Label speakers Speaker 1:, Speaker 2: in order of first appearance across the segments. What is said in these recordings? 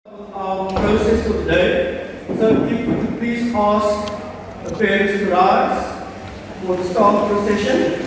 Speaker 1: Our process for today. So if you could please ask the parents to rise for the start of the session.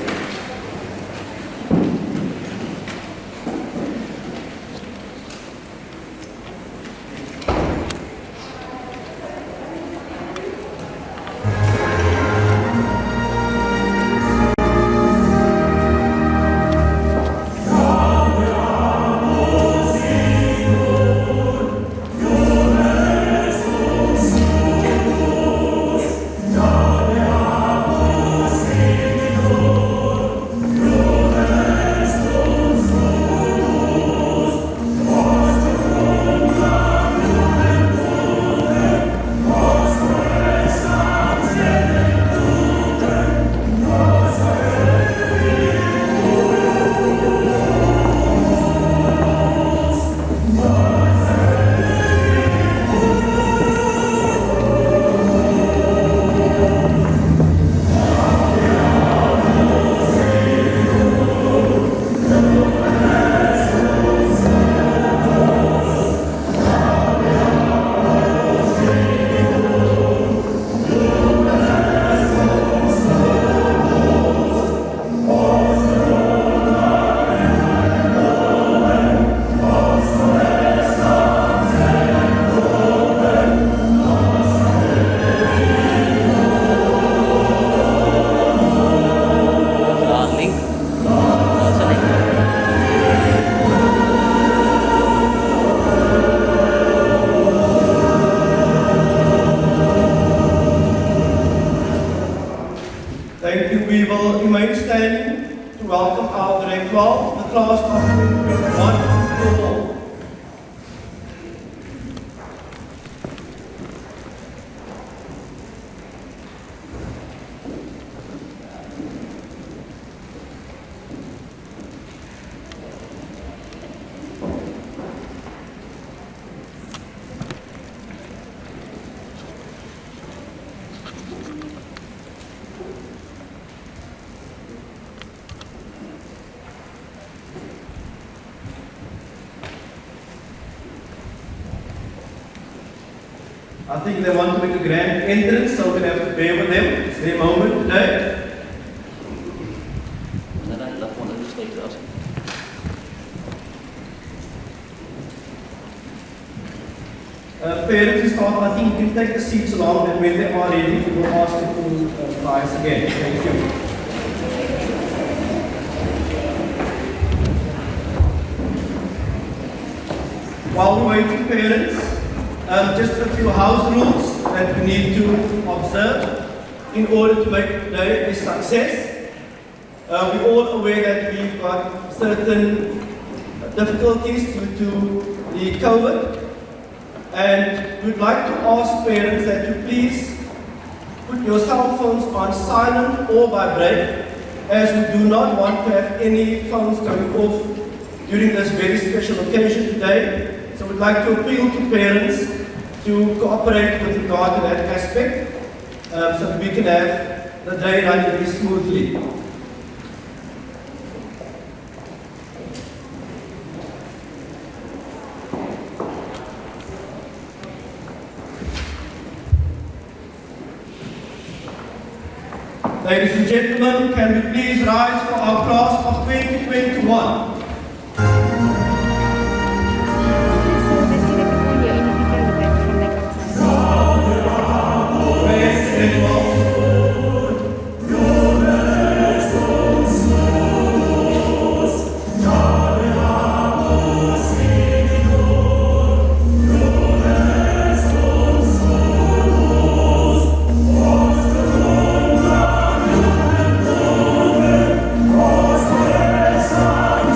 Speaker 1: Thank you. We will remain standing to welcome our grade 12, the class of 2021. I think they want to make a grand entrance, so we'll have to bear with them. It's their moment today. Parents who start, I think you can take the seats along, and when they are ready, we will ask you to rise again. Thank you. While we're waiting, parents, just a few house rules that we need to observe in order to make today a success. We're all aware that we've got certain difficulties due to the COVID, and we'd like to ask parents that you please put your cell phones on silent or vibrate, as we do not want to have any phones going off during this very special occasion today. So we'd like to appeal to parents to cooperate with regard to that aspect, so that we can have the day running very smoothly. Ladies and gentlemen, can we please rise for our class of 2021?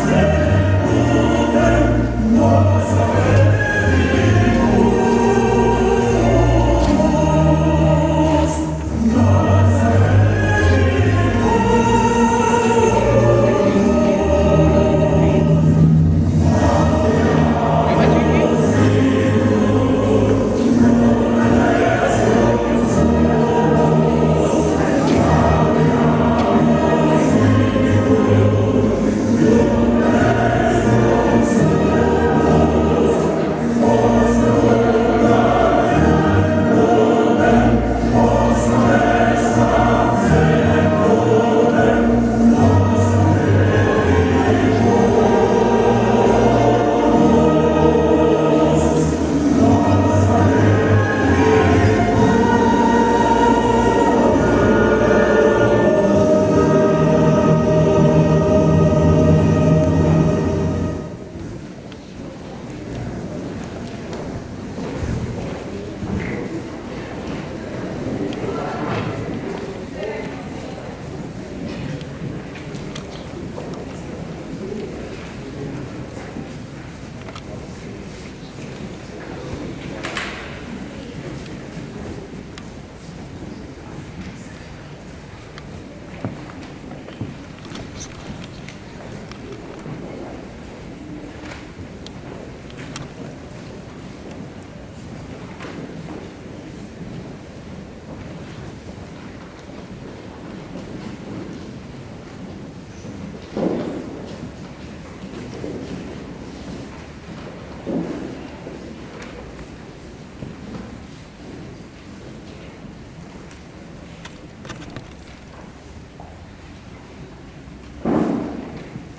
Speaker 2: Stay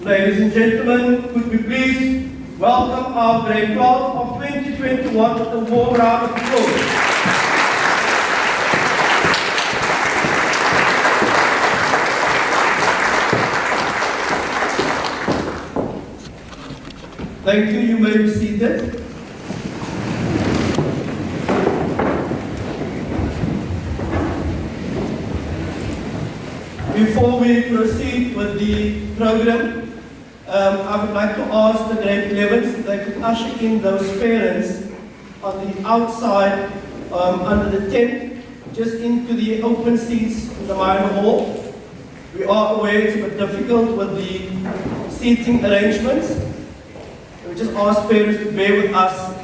Speaker 1: Ladies and gentlemen, could we please welcome our grade 12 of 2021 with a warm round of applause. Thank you. You may be seated. Before we proceed with the program, I would like to ask the grade 11s if they could usher in those parents on the outside under the tent, just into the open seats in the minor hall. We are aware it's a bit difficult with the seating arrangements. We just ask parents to bear with us.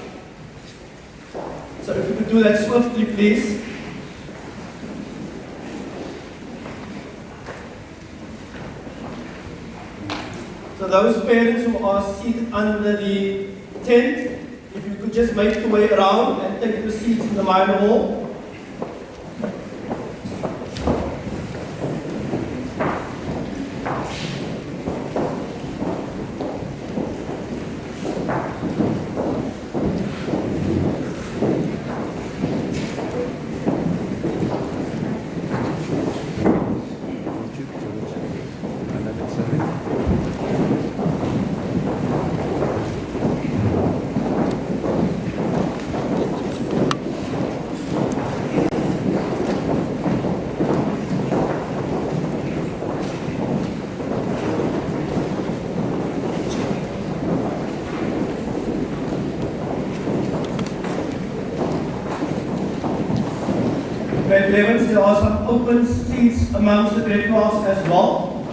Speaker 1: So if you could do that swiftly, please. So those parents who are seated under the tent, if you could just make the way around and take the seats in the minor hall. Grade 11s, there are some open seats amongst the grade 12s as well.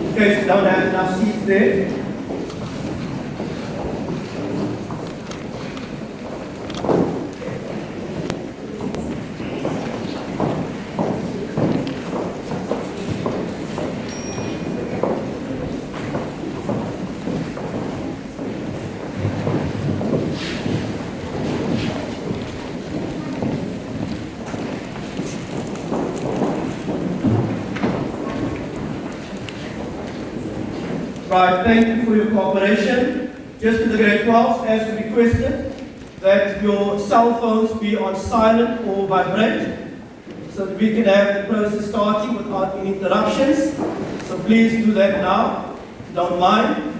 Speaker 1: In case you don't have enough seats there. Right, thank you for your cooperation. Just for the grade 12s, as requested, that your cell phones be on silent or vibrate, so that we can have the process starting without any interruptions. So please do that now, if you don't mind.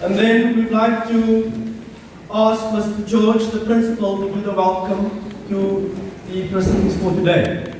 Speaker 1: And then we'd like to ask Mr. George, the principal, to do the welcome to the proceedings for today.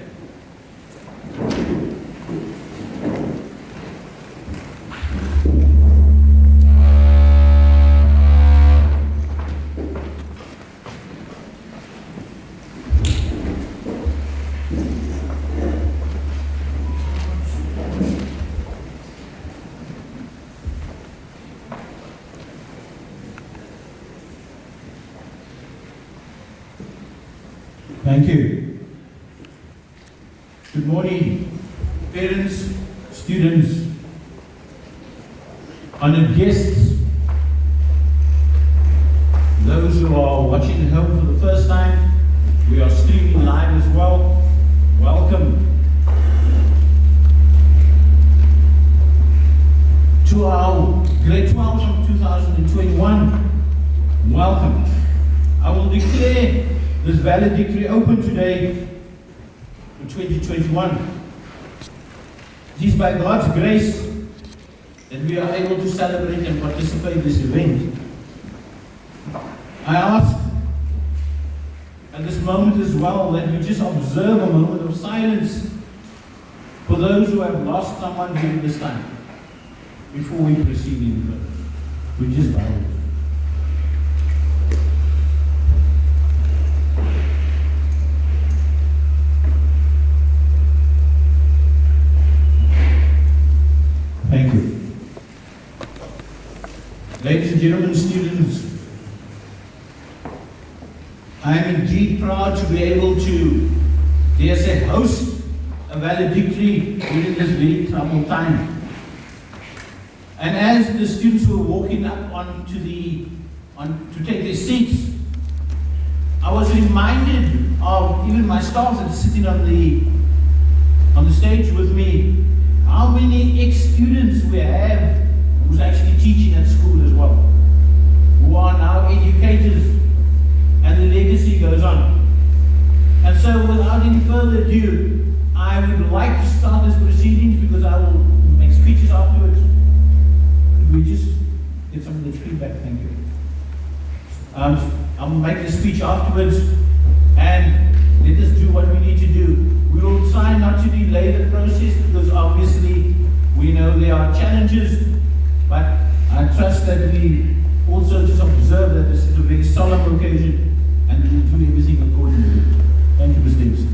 Speaker 2: Thank you. Good morning, parents, students, honored guests, those who are watching at home for the first time. We are streaming live as well. Welcome to our grade 12 from 2021. Welcome. I will declare this valedictory open today in 2021. It is by God's grace that we are able to celebrate and participate in this event. I ask at this moment as well that we just observe a moment of silence for those who have lost someone during this time before we proceed any further. We just bow. Thank you. Ladies and gentlemen, students, I am indeed proud to be able to, dare say, host a valedictory during this very troubled time. And as the students were walking up to take their seats, I was reminded of even my staff that's sitting on the stage with me, how many ex-students we have who's actually teaching at school as well, who are now educators, and the legacy goes on. And so without any further ado, I would like to start this proceedings because I will make speeches afterwards. Could we just get some of the feedback? Thank you. I'll make the speech afterwards, and let us do what we need to do. We will try not to delay the process because obviously we know there are challenges, but I trust that we also just observe that this is a very solemn occasion and we will do everything accordingly. Thank you, Mr. Davis.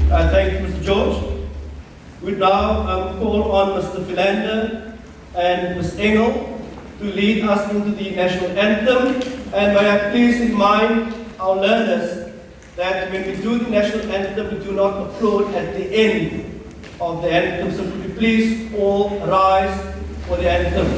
Speaker 1: Thank you, Mr. George. We now call on Mr. Philander and Ms. Engel to lead us into the national anthem. And may I please remind our learners that when we do the national anthem, we do not applaud at the end of the anthem. So could you please all rise for the anthem.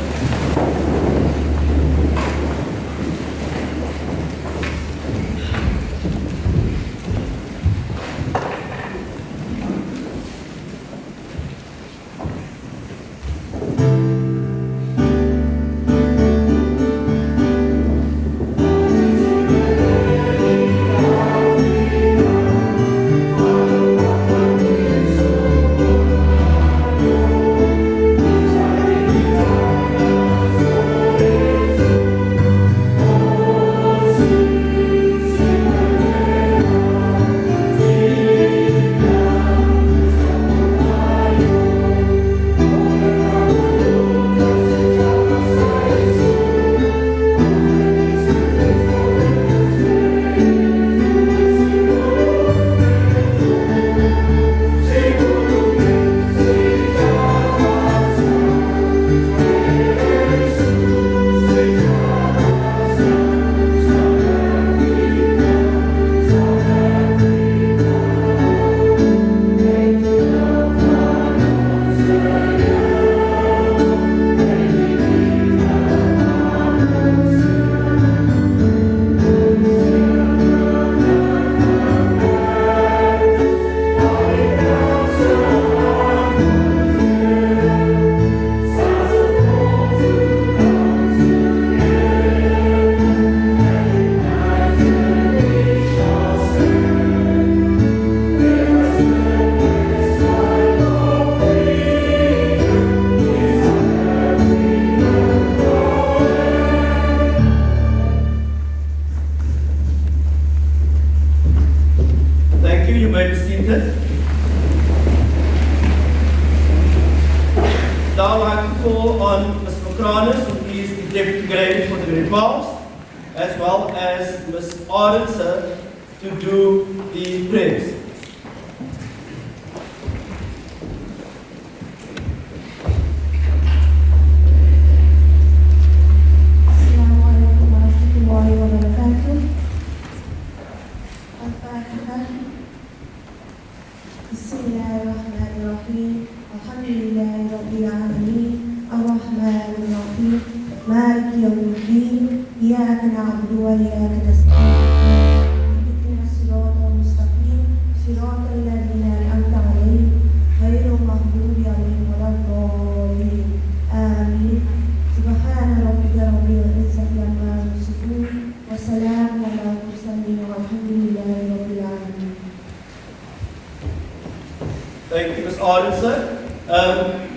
Speaker 1: Thank you, Ms. Arendse.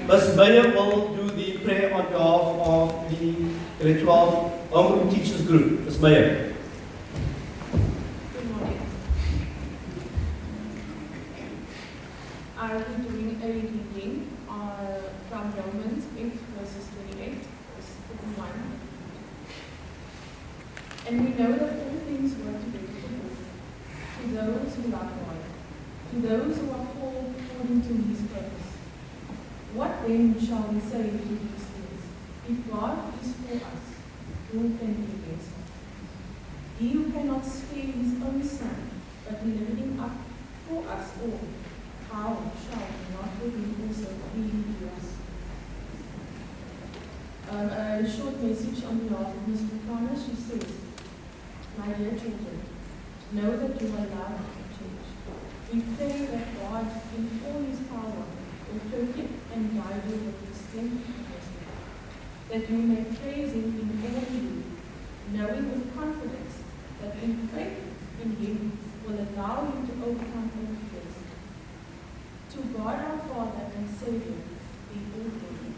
Speaker 1: Ms. Meyer will do the prayer on behalf of the grade 12 homeroom teachers group. Ms. Meyer.
Speaker 3: Good morning. I will be doing a reading from Romans 8 verses 28, verse 51. And we know that all things work together for good, to those who love God, to those who are called according to his purpose. What then shall we say to these things? If God is for us, who can be against us? He who cannot spare his own son, but delivered him up for us all, how shall he not with him also freely to us? A short message on behalf of Ms. Buchanan. She says, My dear children, know that you are loved and cherished. We pray that God, in all His power, will protect and guide you with His strength and wisdom, that you may praise Him in all you do, knowing with confidence that in faith in Him will allow you to overcome all fears. To God our Father and Savior be all glory.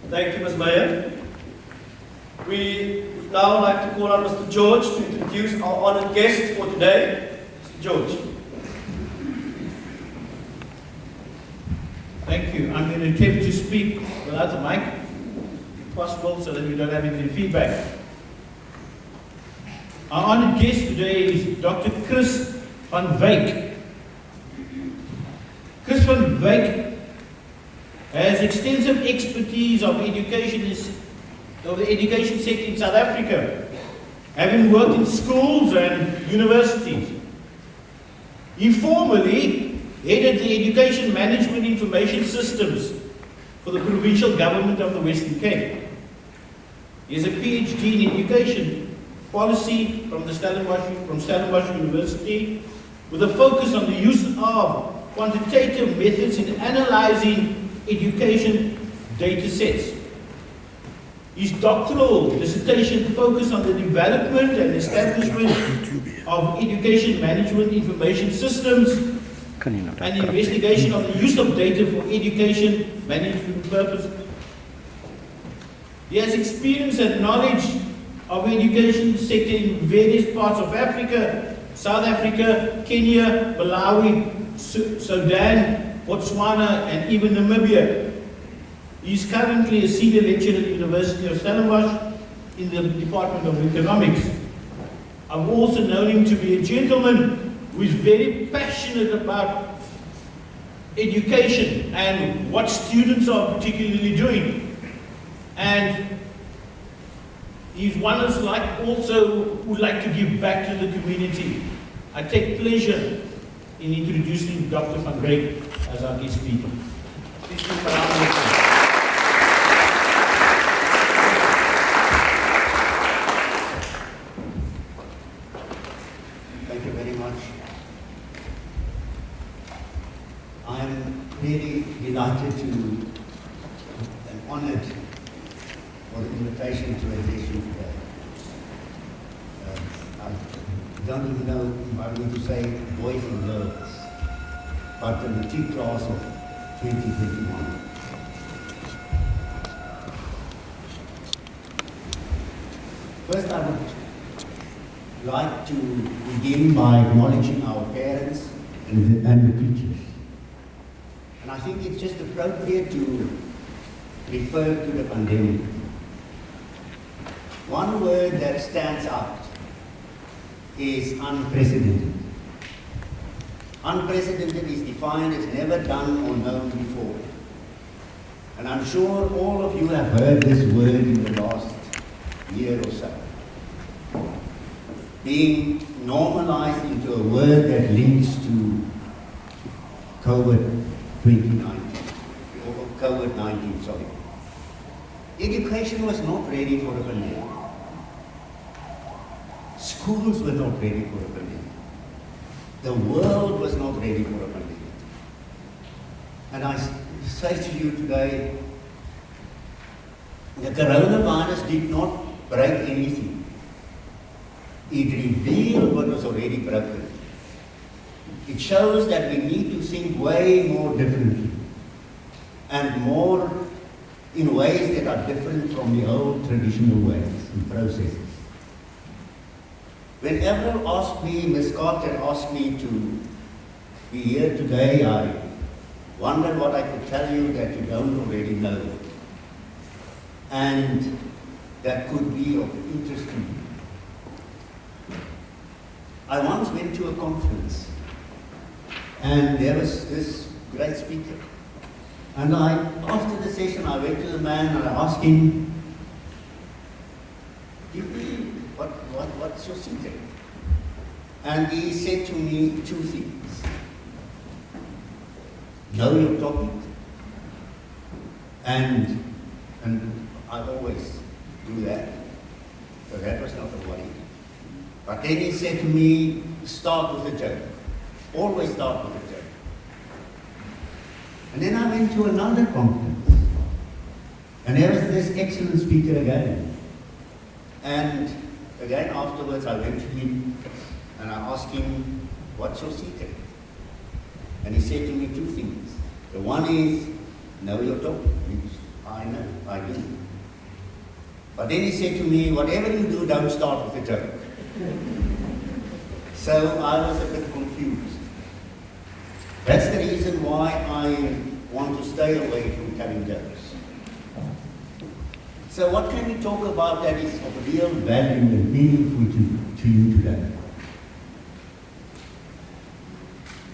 Speaker 1: Thank you, Ms. Meyer. We would now like to call on Mr. George to introduce our honored guest for today. Mr. George.
Speaker 2: Thank you. I'm going to attempt to speak without the mic, if possible, so that we don't have any feedback. Our honored guest today is Dr. Chris van Wyk. Chris van Wyk has extensive expertise of the education sector in South Africa, having worked in schools and universities. He formerly headed the Education Management Information Systems for the provincial government of the Western Cape. He has a PhD in education policy from Stellenbosch University, with a focus on the use of quantitative methods in analyzing education data sets. His doctoral dissertation focused on the development and establishment of education management information systems and the investigation of the use of data for education management purposes. He has experience and knowledge of education sector in various parts of Africa, South Africa, Kenya, Malawi, Sudan, Botswana, and even Namibia. He is currently a senior lecturer at the University of Stellenbosch in the Department of Economics. I've also known him to be a gentleman who is very passionate about education and what students are particularly doing. And he's one who's also would like to give back to the community. I take pleasure in introducing Dr. van Wyk as our guest speaker. Please keep around.
Speaker 4: Thank you very much. I am really delighted to and honored for the invitation to address you today. I don't even know if I'm going to say boys and girls, but the matric class of 2021. First, I would like to begin by acknowledging our parents and the teachers. And I think it's just appropriate to refer to the pandemic. One word that stands out is unprecedented. Unprecedented is defined as never done or known before. And I'm sure all of you have heard this word in the last year or so, being normalized into a word that links to COVID-19, sorry. Education was not ready for a pandemic. Schools were not ready for a pandemic. The world was not ready for a pandemic. And I say to you today, the coronavirus did not break anything. It revealed what was already broken. It shows that we need to think way more differently and more in ways that are different from the old traditional ways and processes. Whenever Ms. Carter asked me to be here today, I wondered what I could tell you that you don't already know, and that could be of interest to you. I once went to a conference, and there was this great speaker. And after the session, I went to the man and I asked him, what's your secret? And he said to me two things. Know your topic And I always do that. So that was not a worry. But then he said to me, start with a joke. Always start with a joke. And then I went to another conference. And there was this excellent speaker again. And again afterwards I went to him and I asked him, what's your secret? And he said to me two things. The one is, know your topic, which I know, I do. But then he said to me, whatever you do, don't start with a joke. So I was a bit confused. That's the reason why I want to stay away from telling jokes. So what can we talk about that is of real value and meaningful to you today?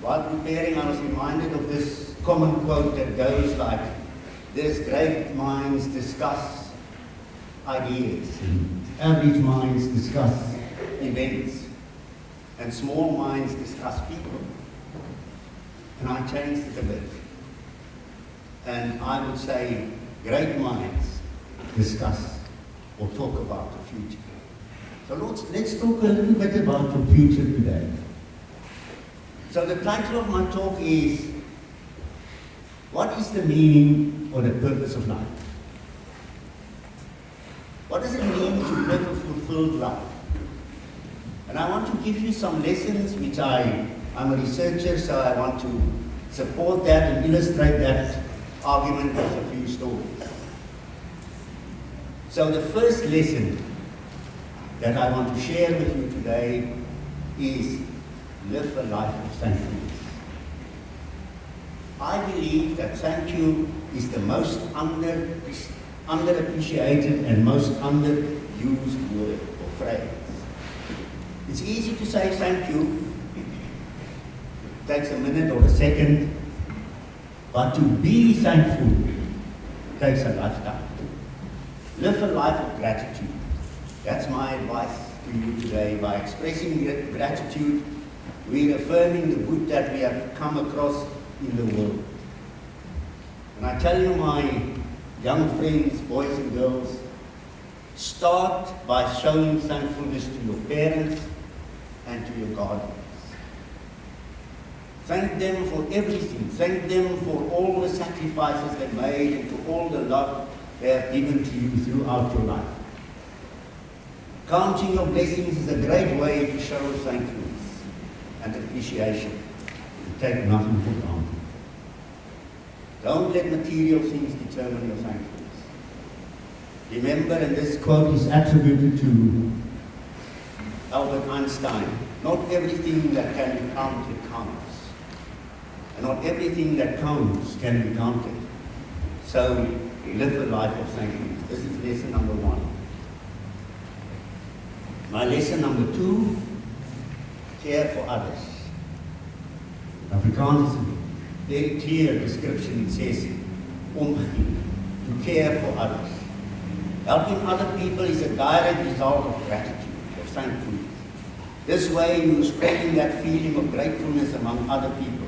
Speaker 4: While preparing, I was reminded of this common quote that goes like, "There's great minds discuss ideas, average minds discuss events, and small minds discuss people." And I changed it a bit. And I would say, great minds discuss or talk about the future. So let's talk a little bit about the future today. So the title of my talk is, what is the meaning or the purpose of life? What does it mean to live a fulfilled life? And I want to give you some lessons which I'm a researcher, so I want to support that and illustrate that argument with a few stories. So the first lesson that I want to share with you today is live a life of thankfulness. I believe that thank you is the most underappreciated and most underused word or phrase. It's easy to say thank you. It takes a minute or a second. But to be thankful takes a lifetime. Live a life of gratitude. That's my advice to you today. By expressing gratitude, we're affirming the good that we have come across in the world. And I tell you, my young friends, boys and girls, start by showing thankfulness to your parents and to your guardians. Thank them for everything. Thank them for all the sacrifices they made and for all the love they have given to you throughout your life. Counting your blessings is a great way to show thankfulness and appreciation. And take nothing for granted. Don't let material things determine your thankfulness. Remember, and this quote is attributed to Albert Einstein, not everything that can be counted counts. And not everything that counts can be counted. So live a life of thankfulness. This is lesson number one. My lesson number two, care for others. Afrikaans is a very clear description. It says, omgee, to care for others. Helping other people is a direct result of gratitude, of thankfulness. This way you're spreading that feeling of gratefulness among other people.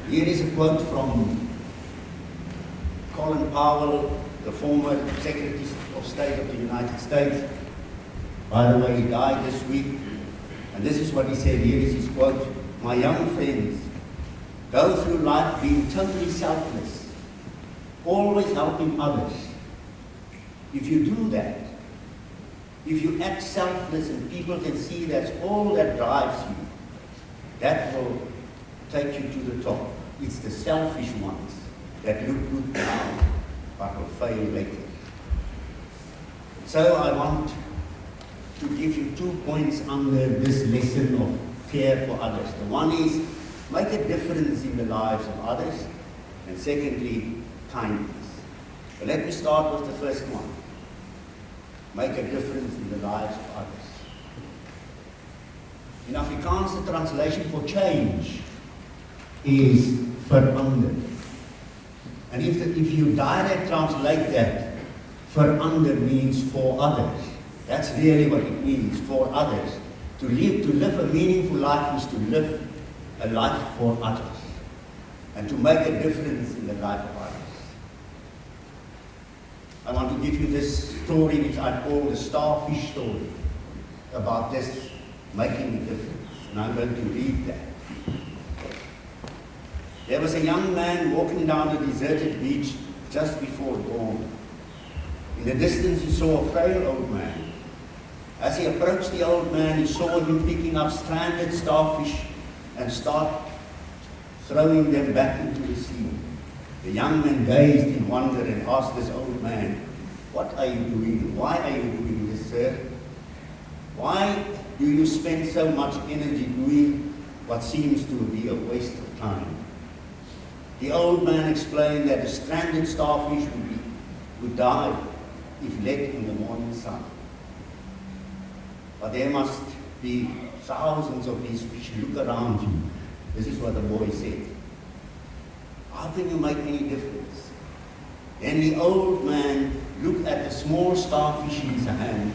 Speaker 4: Here is a quote from Colin Powell, the former Secretary of State of the United States. By the way, he died this week. And this is what he said. Here is his quote. My young friends, go through life being totally selfless, always helping others. If you do that, if you act selfless and people can see that's all that drives you, that will take you to the top. It's the selfish ones that look good now, but will fail later. So I want to give you 2 points under this lesson of care for others. The one is, make a difference in the lives of others. And secondly, kindness. But let me start with the first one. Make a difference in the lives of others. In Afrikaans, the translation for change is verander. And if you direct translate that, verander means for others. That's really what it means, for others. To live a meaningful life is to live a life for others. And to make a difference in the life of others. I want to give you this story which I call the starfish story, about this making a difference. And I'm going to read that. There was a young man walking down the deserted beach just before dawn. In the distance he saw a frail old man. As he approached the old man, he saw him picking up stranded starfish and start throwing them back into the sea. The young man gazed in wonder and asked this old man, "What are you doing? Why are you doing this, sir? Why do you spend so much energy doing what seems to be a waste of time?" The old man explained that a stranded starfish would die if left in the morning sun. But there must be thousands of these fish. Look around you. This is what the boy said. How can you make any difference? Then the old man looked at the small starfish in his hand,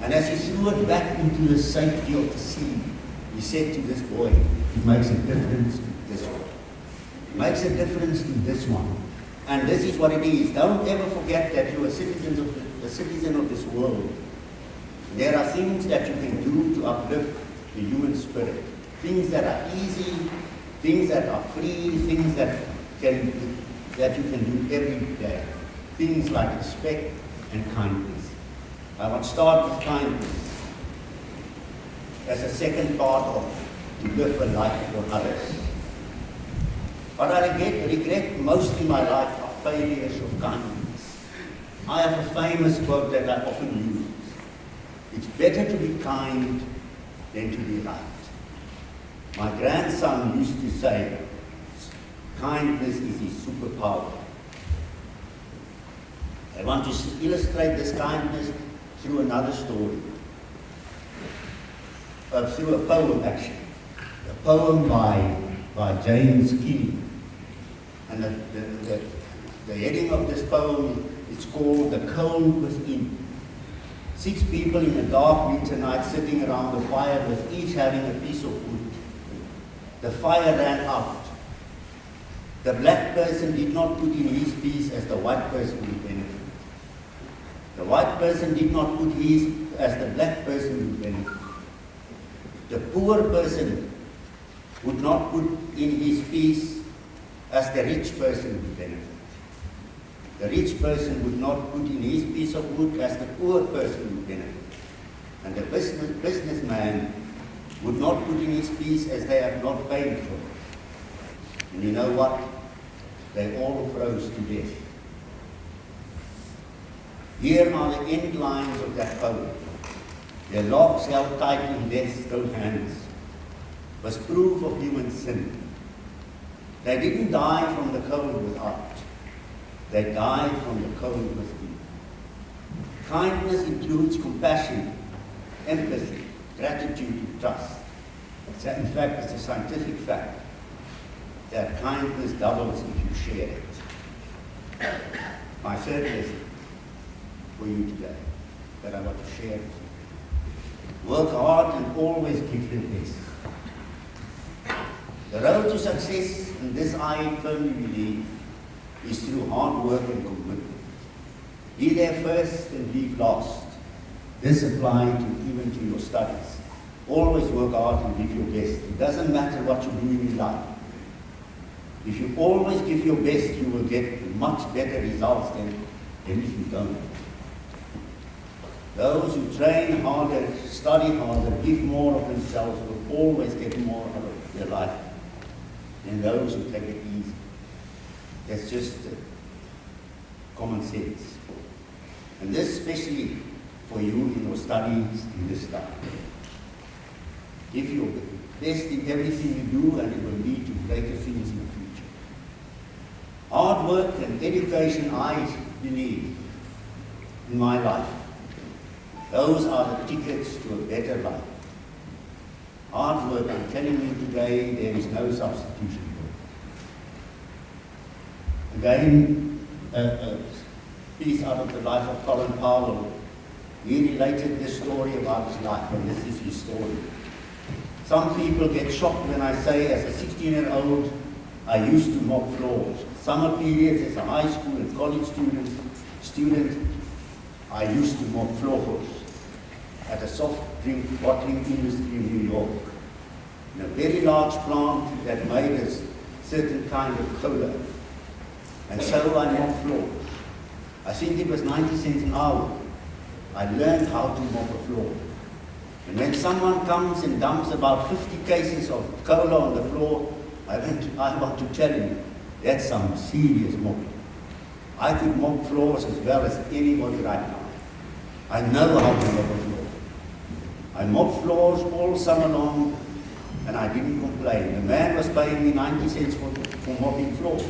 Speaker 4: and as he threw it back into the safety of the sea, he said to this boy, "It makes a difference to this one. It makes a difference to this one." And this is what it is. Don't ever forget that you are a citizen of this world. There are things that you can do to uplift the human spirit. Things that are easy, things that are free, things that you can do every day. Things like respect and kindness. I want to start with kindness as a second part of to live a life for others. What I regret most in my life are failures of kindness. I have a famous quote that I often use. It's better to be kind than to be right. My grandson used to say, kindness is his superpower. I want to illustrate this kindness through another story. Through a poem, actually. A poem by James Kelly. And the heading of this poem is called The Cold Within. 6 people in a dark winter night sitting around the fire with each having a piece of wood. The fire ran out. The black person did not put in his piece as the white person would benefit. The white person did not put his as the black person would benefit. The poor person would not put in his piece as the rich person would benefit. The rich person would not put in his piece of wood as the poor person would benefit. And the businessman would not put in his piece as they have not paid for it. And you know what? They all froze to death. Here are the end lines of that poem. Their locks held tight in death's still hands was proof of human sin. They didn't die from the cold without. They died from the cold within. Kindness includes compassion, empathy, gratitude, and trust. In fact, it's a scientific fact that kindness doubles if you share it. My third lesson for you today that I want to share with you. Work hard and always give your best. The road to success, and this I firmly believe, is through hard work and commitment. Be there first and leave last. This applies even to your studies. Always work hard and give your best. It doesn't matter what you're doing in life. If you always give your best, you will get much better results than if you don't. Those who train harder, study harder, give more of themselves will always get more out of their life than those who take it easy. That's just common sense. And this especially for you in your studies in this time. Give your best in everything you do and it will lead to greater things in the future. Hard work and education, I believe, in my life, those are the tickets to a better life. Hard work, I'm telling you today, there is no substitution for it. Again, a piece out of the life of Colin Powell. He related this story about his life, and this is his story. Some people get shocked when I say, as a 16-year-old, I used to mop floors. Summer periods as a high school and college student, student, I used to mop floors at a soft drink bottling industry in New York, in a very large plant that made a certain kind of cola. And so I mopped floors. I think it was 90 cents an hour. I learned how to mop a floor. And when someone comes and dumps about 50 cases of cola on the floor, I want to tell you, that's some serious mopping. I could mop floors as well as anybody right now. I know how to mop a floor. I mopped floors all summer long, and I didn't complain. The man was paying me 90 cents for mopping floors.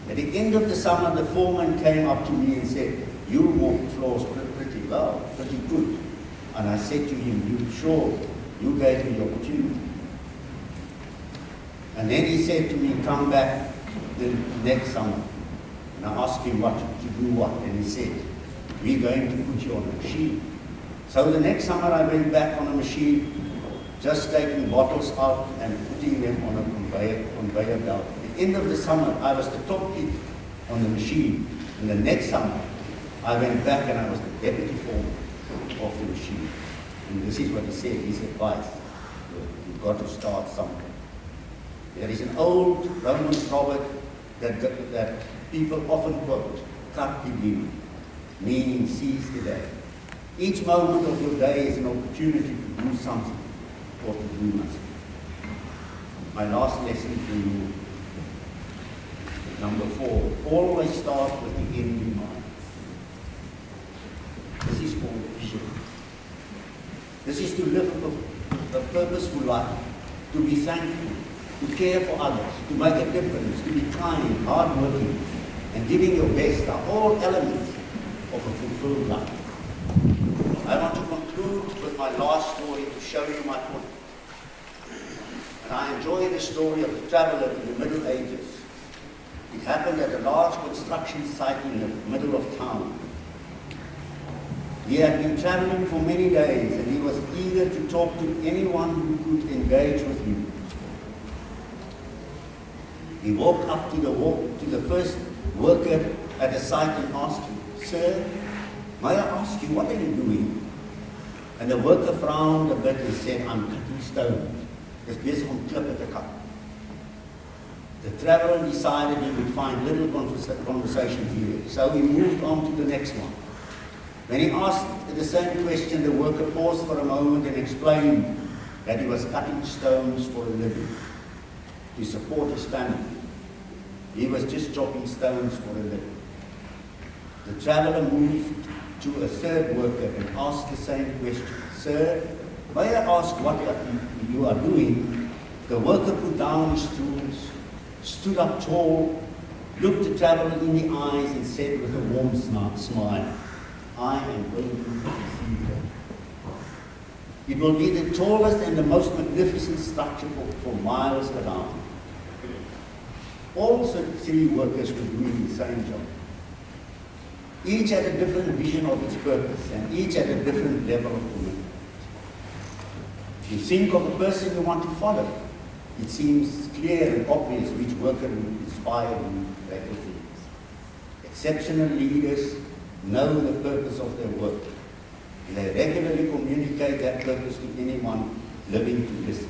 Speaker 4: At the end of the summer, the foreman came up to me and said, "You mop floors pretty well, pretty good." And I said to him, "You sure? You gave me the opportunity." And then he said to me, "Come back the next summer." And I asked him what to do what, and he said, "We're going to put you on a machine." So the next summer I went back on a machine, just taking bottles out and putting them on a conveyor belt. At the end of the summer, I was the top kid on the machine. And the next summer, I went back and I was the deputy foreman of the machine. And this is what he said, his advice: you've got to start somewhere. There is an old Roman proverb that people often quote, "Carpe diem," meaning seize the day. Each moment of your day is an opportunity to do something or to do nothing. My last lesson to you, number 4, always start with the end in mind. This is called vision. This is to live a purposeful life, to be thankful, to care for others, to make a difference, to be kind, hardworking, and giving your best are all elements of a fulfilled life. I want to conclude with my last story to show you my point. And I enjoy the story of the traveler in the Middle Ages. It happened at a large construction site in the middle of town. He had been traveling for many days, and he was eager to talk to anyone who could engage with him. He walked up to the first worker at the site and asked him, "Sir, may I ask you, what are you doing?" And the worker frowned a bit and said, "I'm cutting stone. Dis besig om klippe te kat." The traveler decided he would find little conversation here, so he moved on to the next one. When he asked the same question, the worker paused for a moment and explained that he was cutting stones for a living, to support his family. He was just chopping stones for a living. The traveler moved to a third worker and asked the same question. "Sir, may I ask what you are doing?" The worker put down his tools, stood up tall, looked the traveler in the eyes and said with a warm smile, "I am building a cathedral. It will be the tallest and the most magnificent structure for miles around." All 3 workers were doing the same job. Each had a different vision of its purpose, and each had a different level of commitment. You think of a person you want to follow. It seems clear and obvious which worker will inspire you to better things. Exceptional leaders know the purpose of their work, and they regularly communicate that purpose to anyone living to listen.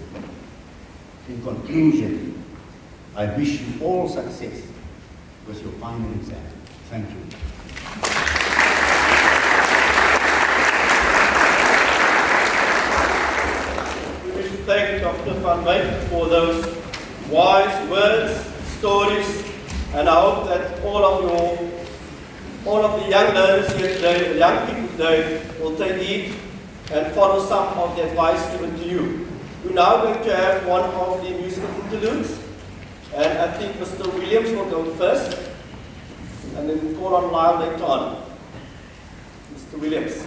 Speaker 4: In conclusion, I wish you all success with your final exam. Thank you.
Speaker 1: We wish to thank Dr. Van Wyk for those wise words, stories, and I hope that all of the young learners here today, the young people today, will take heed and follow some of the advice given to you. We're now going to have one of the musical interludes, and I think Mr. Williams will go first, and then we'll call on Lyle later on. Mr. Williams.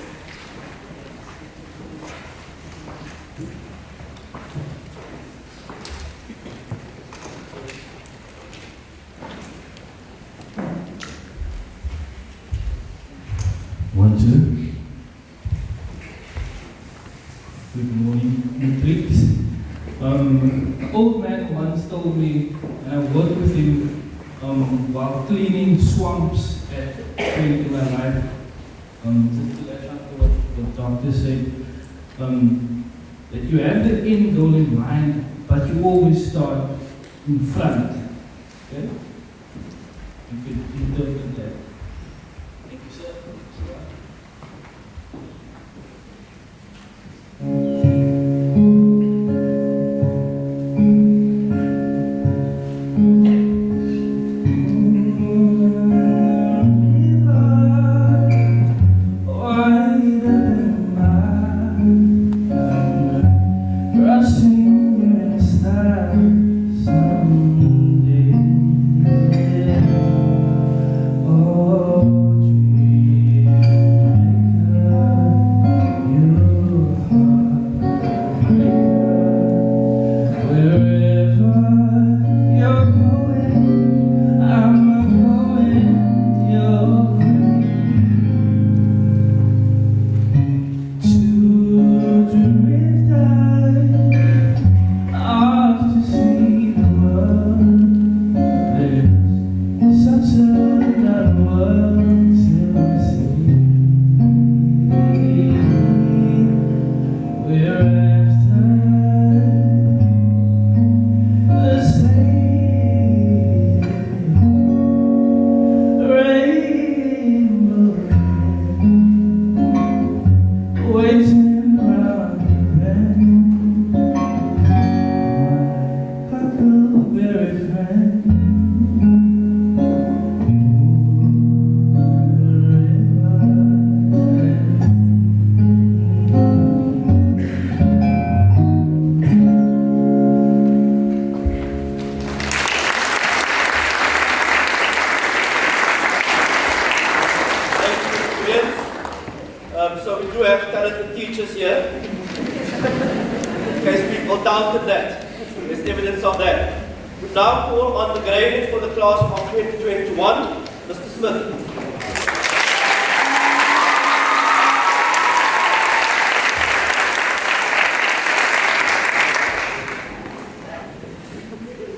Speaker 2: One, two. Good morning, matrix. An old man once told me, and I worked with him while cleaning swamps at point in my life, just to latch on to what Doctor said, that you have the end goal in mind, but you always start in front. Okay? You could interpret that. Thank you, sir.
Speaker 1: So we do have talented teachers here. In case people doubted that. There's evidence of that. We now call on the graded for the class of 2021, Mr. Smith.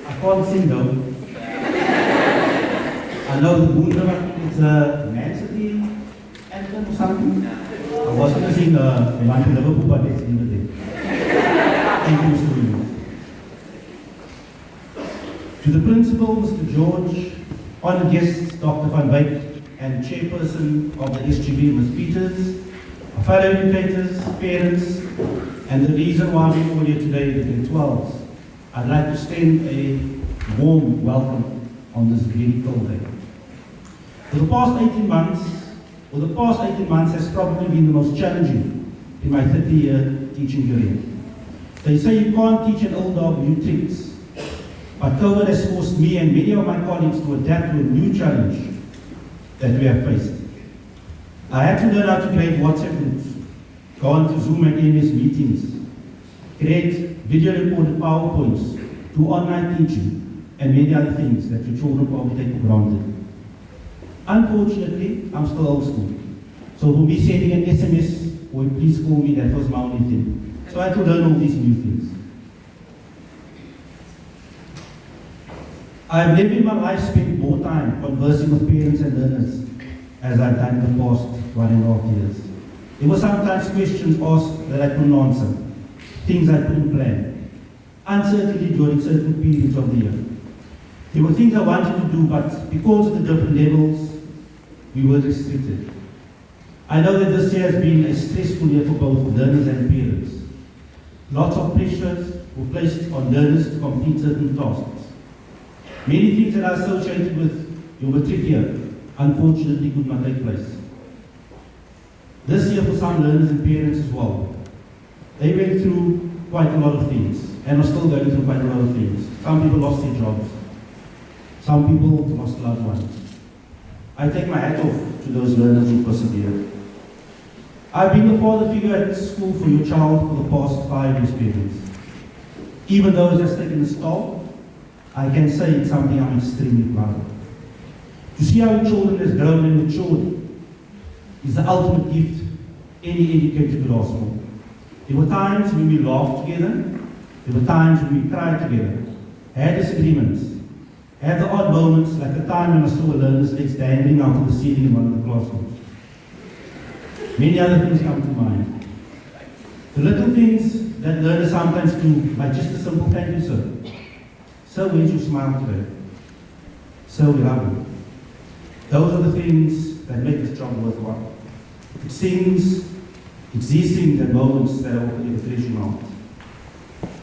Speaker 5: I can't sing though. I know the Boondermak is a Man City anthem or something. I was going to sing the one to Liverpool, but it's in the day. Thank you, Mr. Williams. To the principal, Mr. George, honoured guests, Dr. Van Wyk, and chairperson of the SGB, Ms. Peters, our fellow educators, parents, and the reason why we're all here today, the grade 12s, I'd like to extend a warm welcome on this very cold day. For the past 18 months has probably been the most challenging in my 30-year teaching career. They say you can't teach an old dog new tricks, but COVID has forced me and many of my colleagues to adapt to a new challenge that we have faced. I had to learn how to create WhatsApp groups, go on to Zoom and MS meetings, create video recorded PowerPoints, do online teaching, and many other things that your children probably take for granted. Unfortunately, I'm still old school. So for me sending an SMS or please call me, that was my only thing. So I had to learn all these new things. I have never in my life spent more time conversing with parents and learners as I've done in the past 1.5 years. There were sometimes questions asked that I couldn't answer, things I couldn't plan, uncertainty during certain periods of the year. There were things I wanted to do, but because of the different levels, we were restricted. I know that this year has been a stressful year for both learners and parents. Lots of pressures were placed on learners to complete certain tasks. Many things that are associated with your matric year, unfortunately, could not take place. This year for some learners and parents as well, they went through quite a lot of things, and are still going through quite a lot of things. Some people lost their jobs. Some people lost loved ones. I take my hat off to those learners who persevered. I've been the father figure at school for your child for the past 5 years, parents. Even though it has taken its toll, I can say it's something I'm extremely proud of. To see how your children has grown and matured is the ultimate gift any educator could ask for. There were times when we laughed together, there were times when we cried together, had disagreements, I had the odd moments, like the time when I saw a learner's legs dangling out of the ceiling in one of the classrooms. Many other things come to mind. The little things that learners sometimes do, like just a simple thank you, sir. Sir, where's your smile today? Sir, we love you. Those are the things that make this job worthwhile. It's these things and moments that are opening the finishing out.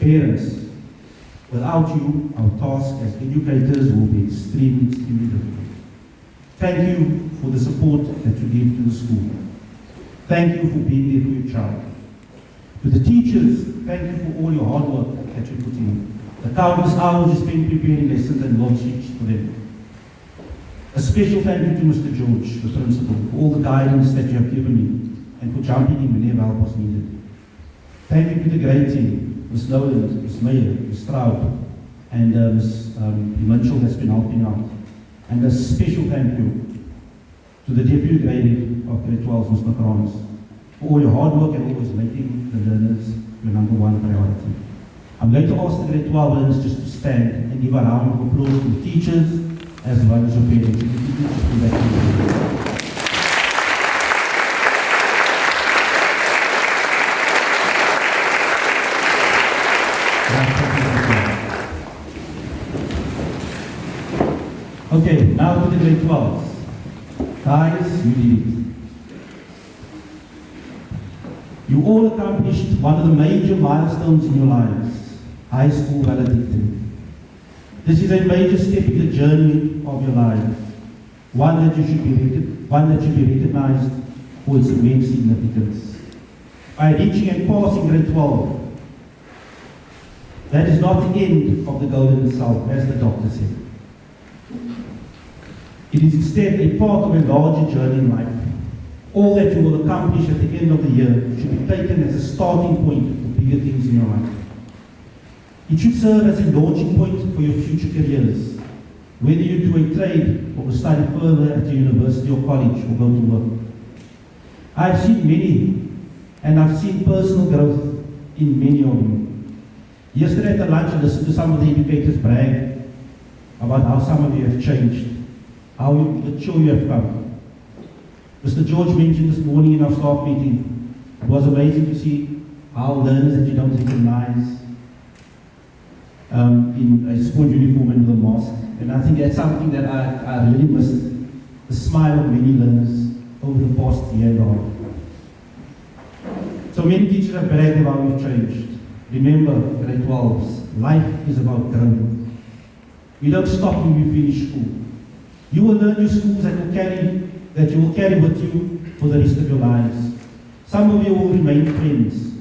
Speaker 5: Parents, without you, our task as educators will be extremely, extremely difficult. Thank you for the support that you give to the school. Thank you for being there for your child. To the teachers, thank you for all your hard work that you put in. The countless hours you spend preparing lessons and launch sheets for them. A special thank you to Mr. George, the principal, for all the guidance that you have given me and for jumping in whenever help was needed. Thank you to the grade team, Ms. Nolan, Ms. Meyer, Ms. Straub, and Ms. Mitchell has been helping out. And a special thank you to the deputy grade of grade 12, Ms. McCrons, for all your hard work and always making the learners your number one priority. I'm going to ask the grade 12 learners just to stand and give a round of applause to the teachers as well as your parents. If you could just do that to you. Okay, now to the grade 12s. Guys, you did it. You all accomplished one of the major milestones in your lives, high school valedictory. This is a major step in the journey of your lives, one that should be recognized for its immense significance. By reaching and passing grade 12, that is not the end of the goal in itself, as the doctor said. It is instead a part of a larger journey in life. All that you will accomplish at the end of the year should be taken as a starting point for bigger things in your life. It should serve as a launching point for your future careers, whether you do a trade or study further at the university or college or go to work. I've seen many, and I've seen personal growth in many of you. Yesterday at the lunch, I listened to some of the educators brag about how some of you have changed, how mature you have come. Mr. George mentioned this morning in our staff meeting, it was amazing to see how learners that you don't recognize in a school uniform and with a mask. And I think that's something that I really missed, the smile of many learners over the past year and a half. So many teachers have bragged about how we've changed. Remember, grade 12s, life is about growing. We don't stop when we finish school. You will learn new skills that you will carry with you for the rest of your lives. Some of you will remain friends.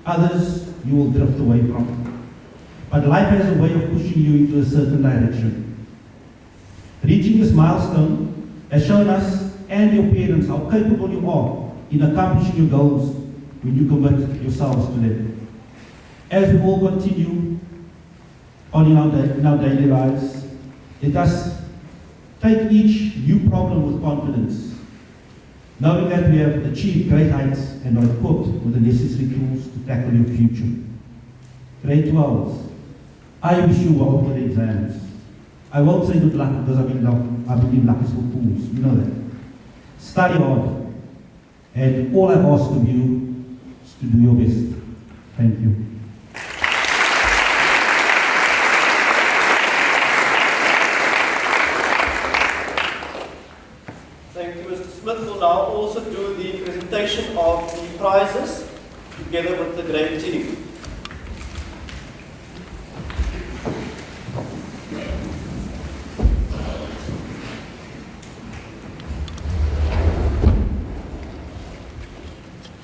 Speaker 5: Others you will drift away from. But life has a way of pushing you into a certain direction. Reaching this milestone has shown us and your parents how capable you are in accomplishing your goals when you commit yourselves to them. As we all continue on in our daily lives, let us take each new problem with confidence, knowing that we have achieved great heights and are equipped with the necessary tools to tackle your future. Grade 12s, I wish you well for the exams. I won't say good luck because I believe luck is for fools. You know that. Study hard. And all I ask of you is to do your best. Thank you.
Speaker 1: Thank you, Mr. Smith. Will now also do the presentation of the prizes together with the grade team.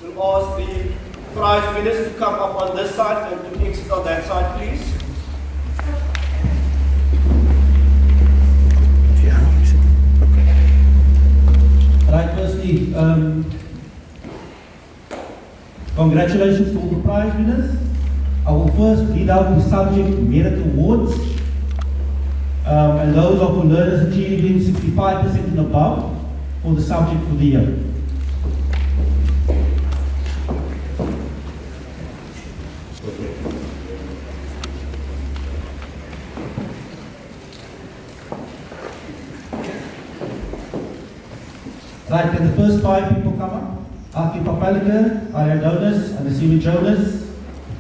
Speaker 1: We'll ask the prize winners to come up on this side and to exit on that side, please.
Speaker 5: Right, firstly, congratulations to all the prize winners. I will first read out the subject merit awards. And those are for learners achieving 65% and above for the subject for the year. Right, can the first 5 people come up? Aki Papalika, Aya Donis, Anasiwi Jonas,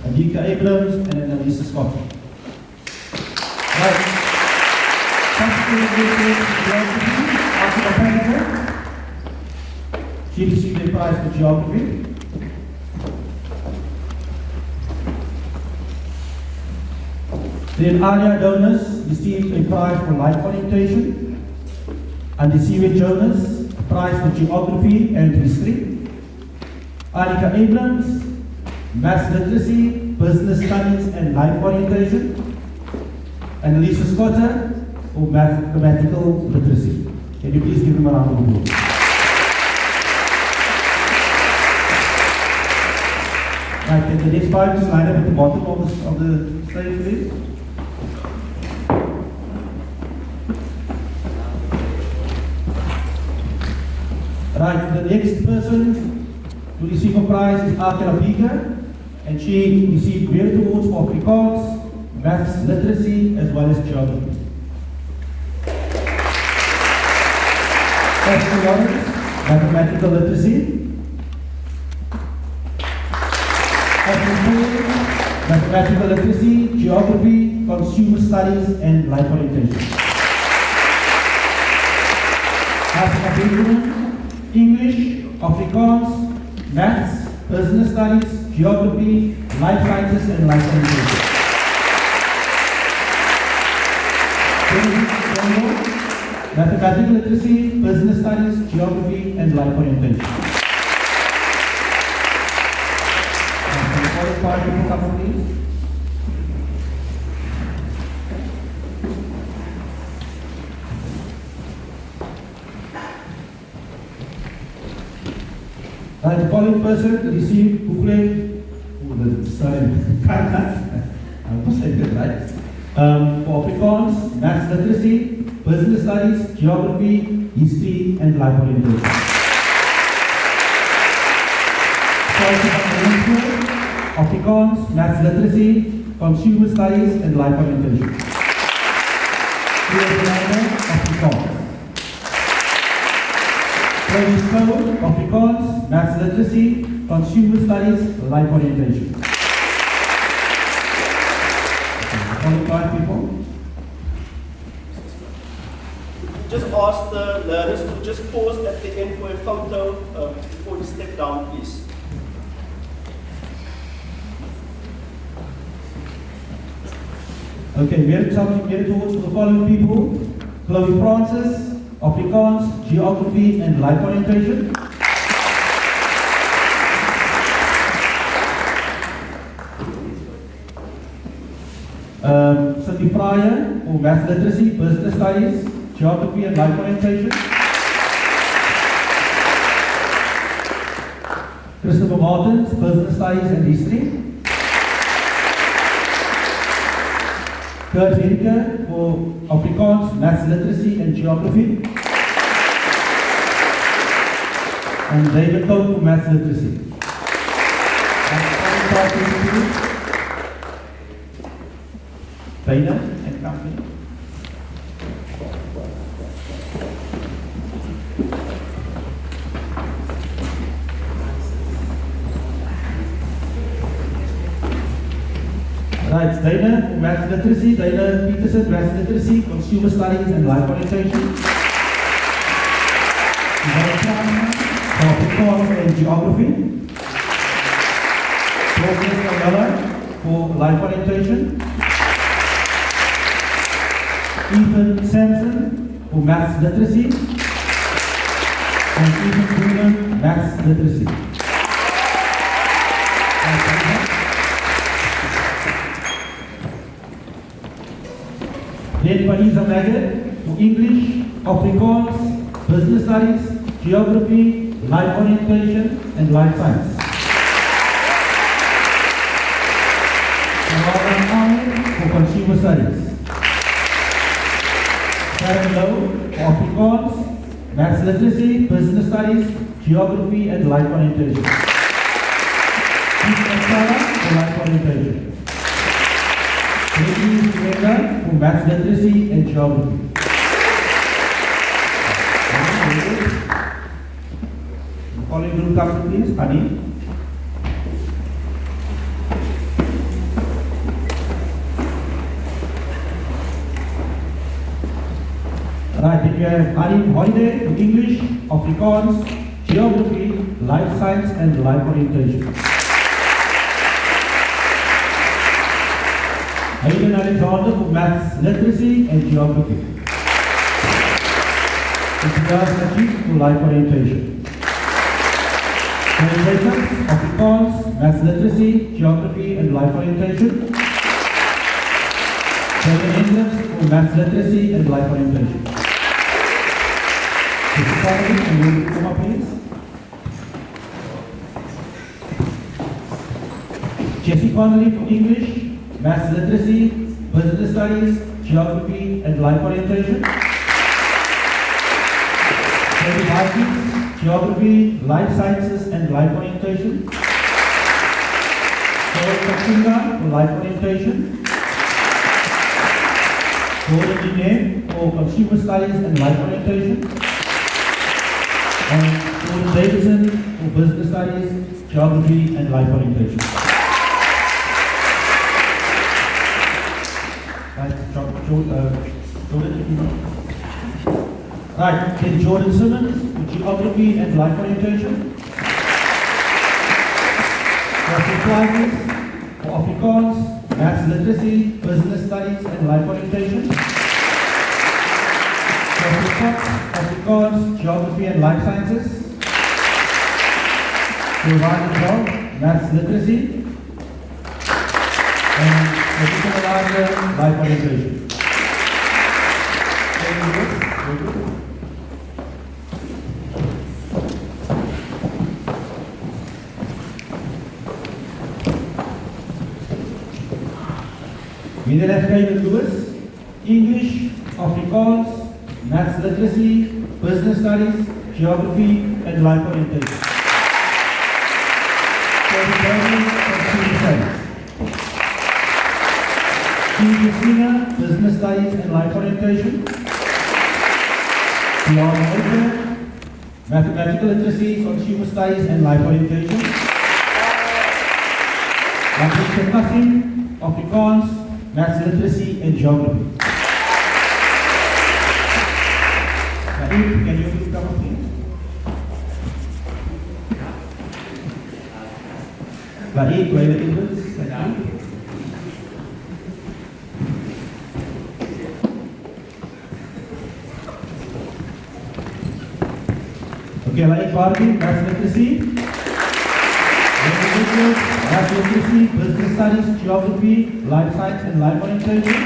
Speaker 5: Adika Abrams, and then Elisa Scott. Right. Aki Papalika. She received a prize for geography. Then Aya Donis received a prize for life orientation. And Anasiwi Jonas, a prize for geography and history. Alika Abrams, maths literacy, business studies and life orientation. And Lisa Scotter for mathematical literacy. Can you please give them a round of applause? Right, can the next 5 just line up at the bottom of the stage, please? Right, the next person to receive a prize is Akela Bika, and she received Weird Awards for Afrikaans, maths literacy, as well as geography. Esther Lawrence, mathematical literacy. Mathematical literacy, geography, consumer studies, and life orientation. Asma Benjamin, English, Afrikaans, maths, business studies, geography, life sciences, and life orientation. Mathematical literacy, business studies, geography, and life orientation. Part people come on, please. The following person to receive booklet, I must say that right. For Afrikaans, maths literacy, business studies, geography, history, and life orientation. Afrikaans, maths literacy, consumer studies, and life orientation. Afrikaans. Afrikaans, maths literacy, consumer studies, life orientation. Only 5 people.
Speaker 1: Just ask the learners to just pause at the end for a photo before you step down, please.
Speaker 5: Okay, we are towards the following people: Chloe Francis, Afrikaans, geography, and life orientation. Cindy Fryer for maths literacy, business studies, geography, and life orientation. Christopher Martins, business studies and history. Kurt Henke for Afrikaans, maths literacy, and geography. And David Cope for maths literacy. Dana and company. Right, Dana for maths literacy, Dana Peterson, maths literacy, consumer studies, and life orientation. For Afrikaans and geography. Professor Miller for life orientation. Ethan Sampson for maths literacy. And Ethan Bruner, maths literacy. Then Vanessa Maggot for English, Afrikaans, business studies, geography, life orientation, and life science. Robert Ahmed for consumer studies. Karen Lowe for Afrikaans, maths literacy, business studies, geography, and life orientation. Keith Masala for life orientation. Katie Swenda for maths literacy and geography. group come please, Honey. Right, then we have Honey Holiday, English, Afrikaans, Geography, Life Science and Life Orientation. Hayden Alexander for Maths, Literacy and Geography. It's Najib for Life Orientation. Jacobs, Afrikaans, Maths, Literacy, Geography and Life Orientation. Kevin Hendricks for Maths, Literacy and Life Orientation. Can you come up please? Jessie Connolly for English, Maths, Literacy, Business Studies, Geography and Life Orientation. David Hikings, Geography, Life Sciences and Life Orientation. Paul Kakinga for Life Orientation. Gordon Dine for Consumer Studies and Life Orientation. And Gordon Davidson for Business Studies, Geography and Life Orientation. Right, then Jordan Simmons for Geography and Life Orientation. Russell Clivers for Afrikaans, Maths, Literacy, Business Studies and Life Orientation. Russell Fox, Afrikaans, Geography and Life Sciences. Giovanni John, Maths, Literacy. And Life Orientation. Very good. We then have Kevin Lewis, English, Afrikaans, Maths, Literacy, Business Studies, Geography and Life Orientation. Kevin Bradley, Consumer Studies. Steve Messina, Business Studies and Life Orientation. Beyond Major, Mathematical Literacy, Consumer Studies and Life Orientation. Patricia Kassim, Afrikaans, Maths, Literacy and Geography. Naeem, can you please come up please? Naeem, Kuala Idris, thank you. Okay, like Barbie, Maths Literacy. Maths Literacy, Business Studies, Geography, Life Science and Life Orientation.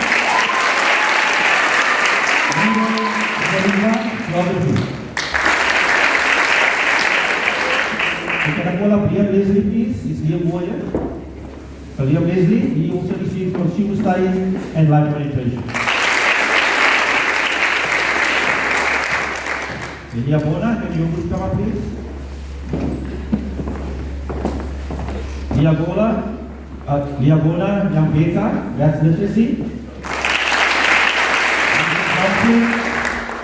Speaker 5: Geography. Okay, can I call up Liam Leslie please? It's Liam Warrior. So Liam Leslie, he also received Consumer Studies and Life Orientation. Lilia Bona, can you come up please? Lilia Bona, Young Beta, Maths Literacy.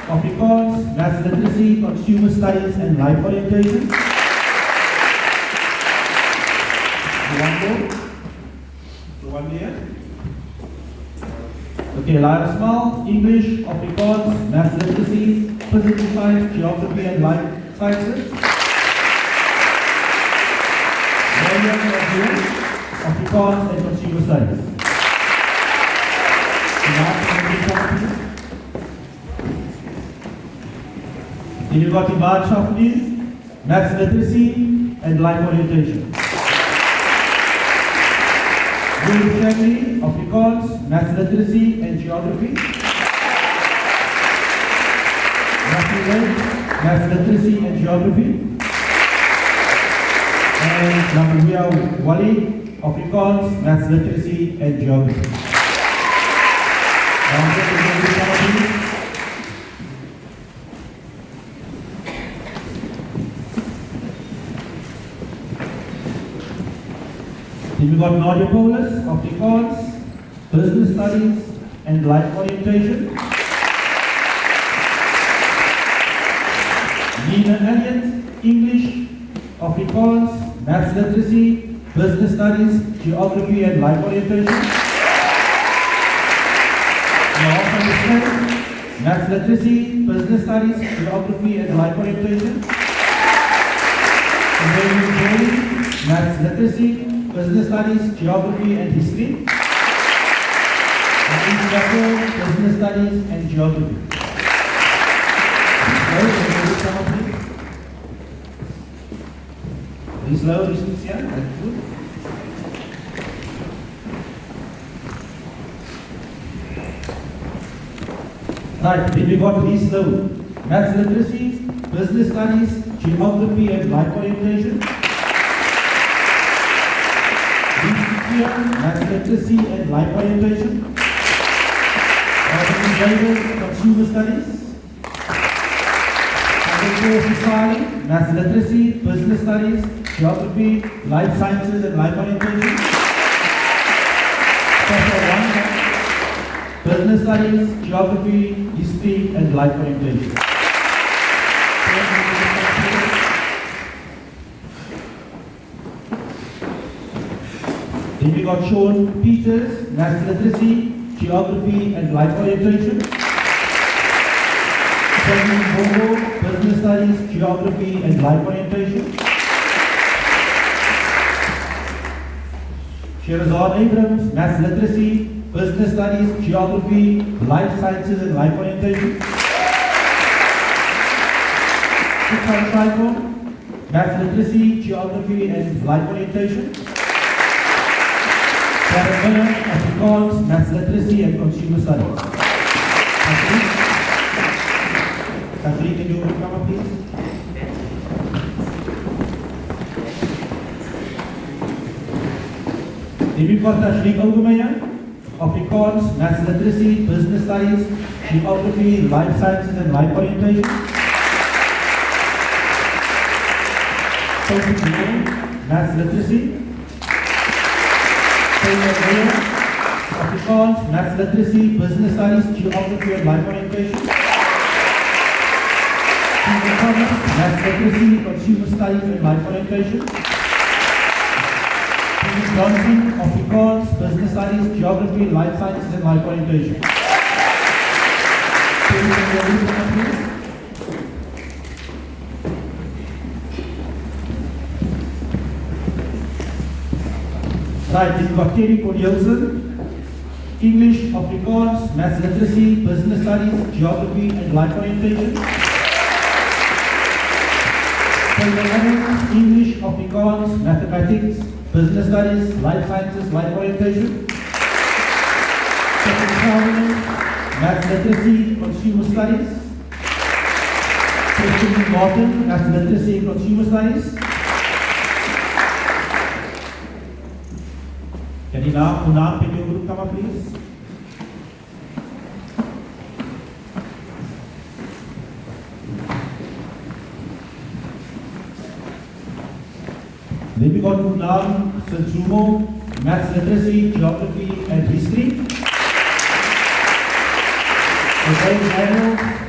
Speaker 5: Afrikaans, Maths Literacy, Consumer Studies and Life Orientation. One there. Okay, Lara Small, English, Afrikaans, Maths Literacy, Physical Science, Geography and Life Sciences. Afrikaans and Consumer Studies. Then you've got Imad Shafni, Maths Literacy and Life Orientation. William Shanley, Afrikaans, Maths Literacy and Geography. Matthew Red, Maths Literacy and Geography. And Namuya Wali, Afrikaans, Maths Literacy and Geography. Then we got Nadia Paulus, Afrikaans, Business Studies and Life Orientation. Nina Elliott, English, Afrikaans, Maths Literacy, Business Studies, Geography and Life Orientation. Maths Literacy, Business Studies, Geography and Life Orientation. Maths Literacy, Business Studies, Geography and History. And International Business Studies and Geography. Please slow, distance here. That's good. Right, then we got these slow. Maths Literacy, Business Studies, Geography and Life Orientation. Maths Literacy and Life Orientation. Consumer Studies. Maths Literacy, Business Studies, Geography, Life Sciences and Life Orientation. Chapter 1, Business Studies, Geography, History and Life Orientation. Then we got Sean Peters, Maths Literacy, Geography and Life Orientation. Bongo, Business Studies, Geography and Life Orientation. Sherazad Abrams, Maths Literacy, Business Studies, Geography, Life Sciences and Life Orientation. Shikha Trico, Maths Literacy, Geography and Life Orientation. Karen Miller, Afrikaans, Maths Literacy and Consumer Studies. Catherine, can you come up please? Then we've got Ashrik Ogumaya, Afrikaans, Maths Literacy, Business Studies, Geography, Life Sciences and Life Orientation. Sophie Moore, Maths Literacy. Taylor Mayer, Afrikaans, Maths Literacy, Business Studies, Geography and Life Orientation. Maths Literacy, Consumer Studies and Life Orientation. Johnson, Afrikaans, Business Studies, Geography, Life Sciences and Life Orientation. Right, we've got Terry Cornelsen, English, Afrikaans, Maths Literacy, Business Studies, Geography and Life Orientation. English, Afrikaans, Mathematics, Business Studies, Life Sciences, Life Orientation. Maths Literacy, Consumer Studies. Christine Martin, Maths Literacy and Consumer Studies. Can you now, Unam, can your group come up please? Then we got Unam Sansumo, Maths Literacy, Geography and History.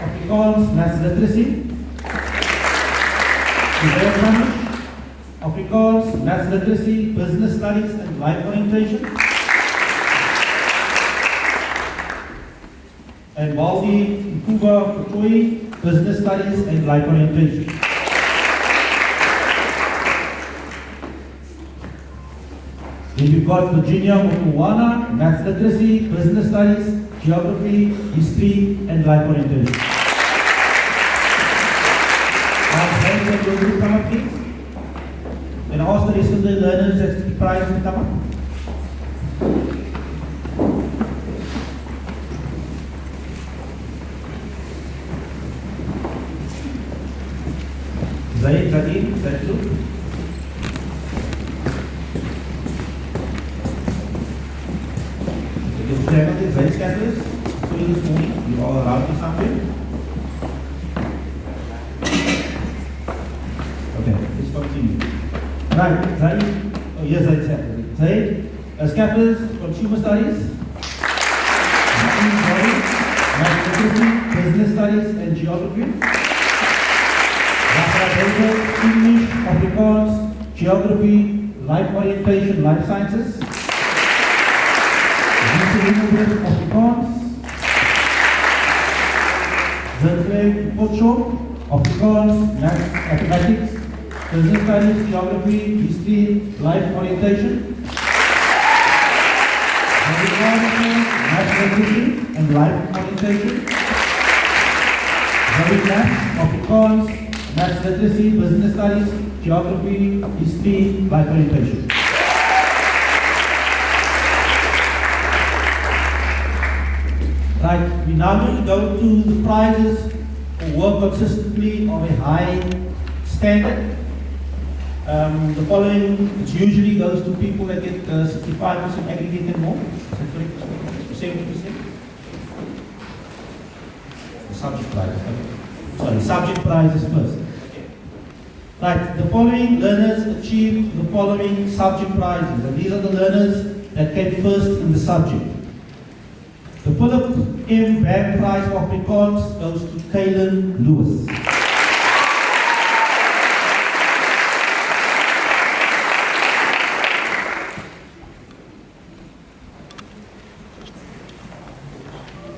Speaker 5: Afrikaans, Maths Literacy. Afrikaans, Maths Literacy, Business Studies and Life Orientation. And Waldi Nkuba Kutoi, Business Studies and Life Orientation. Then we've got Virginia Okuwana, Maths Literacy, Business Studies, Geography, History and Life Orientation. Can you come up please? And ask the rest of the learners at the prize to come up. Zaid, Zaid, Zaid. Stand on the Zaid scanners. So this morning, you all allowed to something. Okay, let's continue. Right, Zaid. Oh, yes, Zaid. Zaid, scaffolds, Consumer Studies, Business Studies and Geography. English, Afrikaans, Geography, Life Orientation, Life Sciences. Afrikaans. Zandklein, Potshop, Afrikaans, Mathematics, Business Studies, Geography, History, Life Orientation. Math Literacy and Life Orientation. Math, Afrikaans, Math Literacy, Business Studies, Geography, History, Life Orientation. Right, we now going to go to the prizes for work consistently of a high standard. The following, it usually goes to people that get 65% aggregate and more. Is that correct? 70%? Subject prizes. Okay. Sorry, subject prizes first. Okay. Right, the following learners achieved the following subject prizes, and these are the learners that came first in the subject. The Philip M. Band Prize for Afrikaans goes to Kaylin Lewis.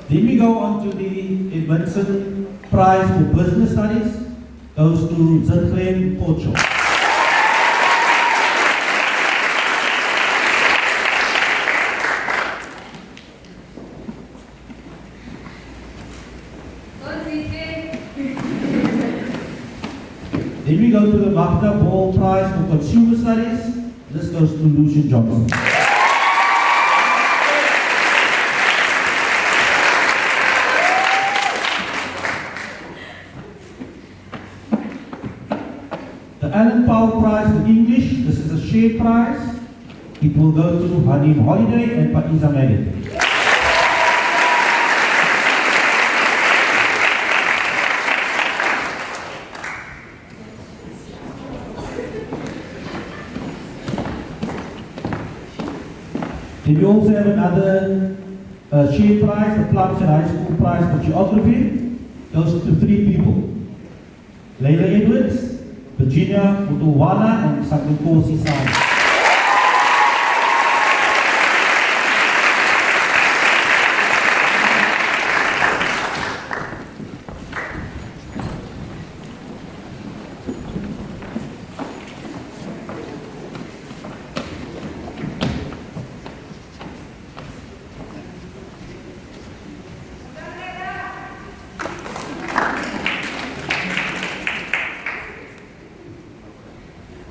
Speaker 5: Then we go on to the Edmondson Prize for Business Studies, goes to Zandklein Potshop. Then we go to the Magda Ball Prize for Consumer Studies. This goes to Lucian Johnson. The Alan Powell Prize for English. This is a shared prize. It will go to Hanim Holiday and Paiza Megan. Then we also have another shared prize, the Plumstead High School Prize for Geography. Goes to 3 people. Layla Edwards, Virginia Utuwana, and Sakukosi Science.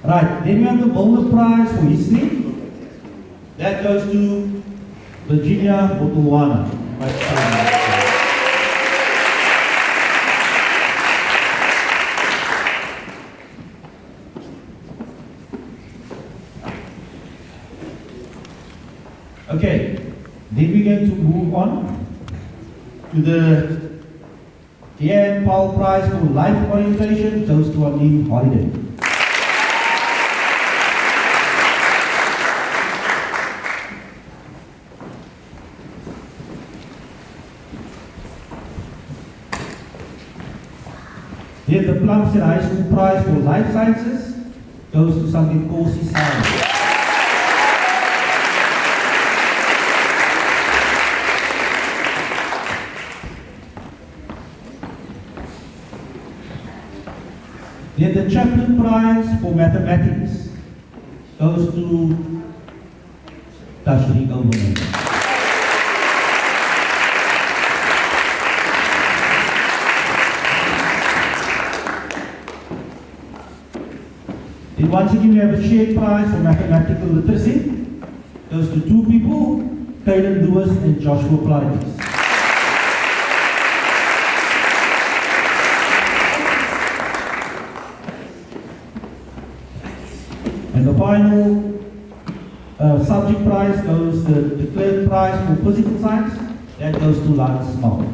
Speaker 5: Right, then we have the Boulder Prize for History. That goes to Virginia Botuwana. Okay, then we're going to move on to the Jan Powell Prize for Life Orientation. Goes to Aline Holiday. Then the Plumstead High School Prize for Life Sciences goes to something called Science. Then the Chaplin Prize for Mathematics goes to Tashri Goldman. Then once again we have a shared prize for mathematical literacy. Goes to 2 people, Kaylin Lewis and Joshua Plydes. And the final subject prize goes the declared prize for physical science. That goes to Lance Small.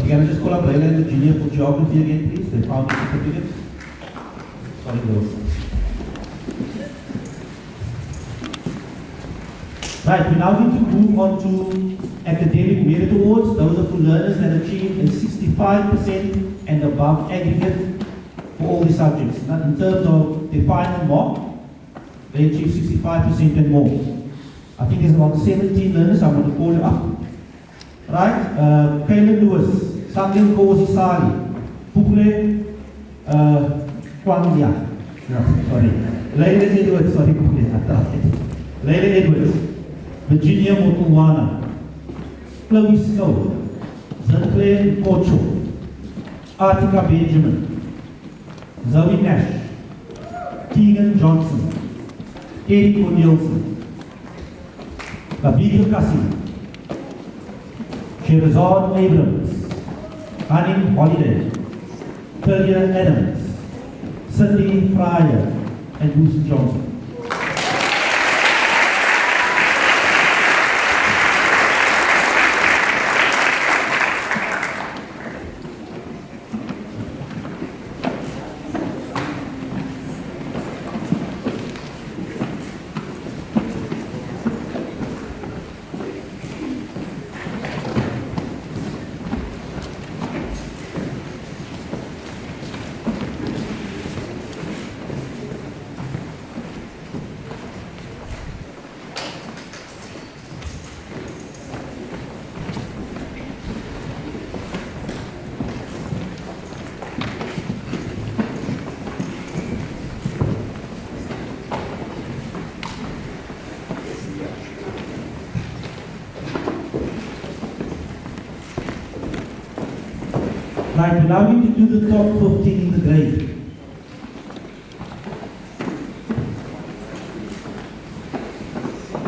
Speaker 5: Can I just call up Layla and the junior for geography again, please? They found the certificates. Sorry, girls. Right, we now need to move on to academic merit awards. Those are for learners that achieve a 65% and above aggregate for all the subjects. Now, in terms of the final mark, they achieve 65% and more. I think there's about 17 learners. I'm going to call you up. Right, Kaylin Lewis, Sangil Kosi Sali, Pukle Kwangya. No, sorry. Layla Edwards, sorry, Layla Edwards, Virginia Motuwana, Chloe Snow, Sinclair Kocho, Artika Benjamin, Zoe Nash, Keegan Johnson, Eric O'Nielsen, Abika Kassim, Sherazad Abrams, Hanim Holiday, Talia Adams, Cindy Fryer, and Lucy Johnson. Right, we now need to do the top 15 in the grade.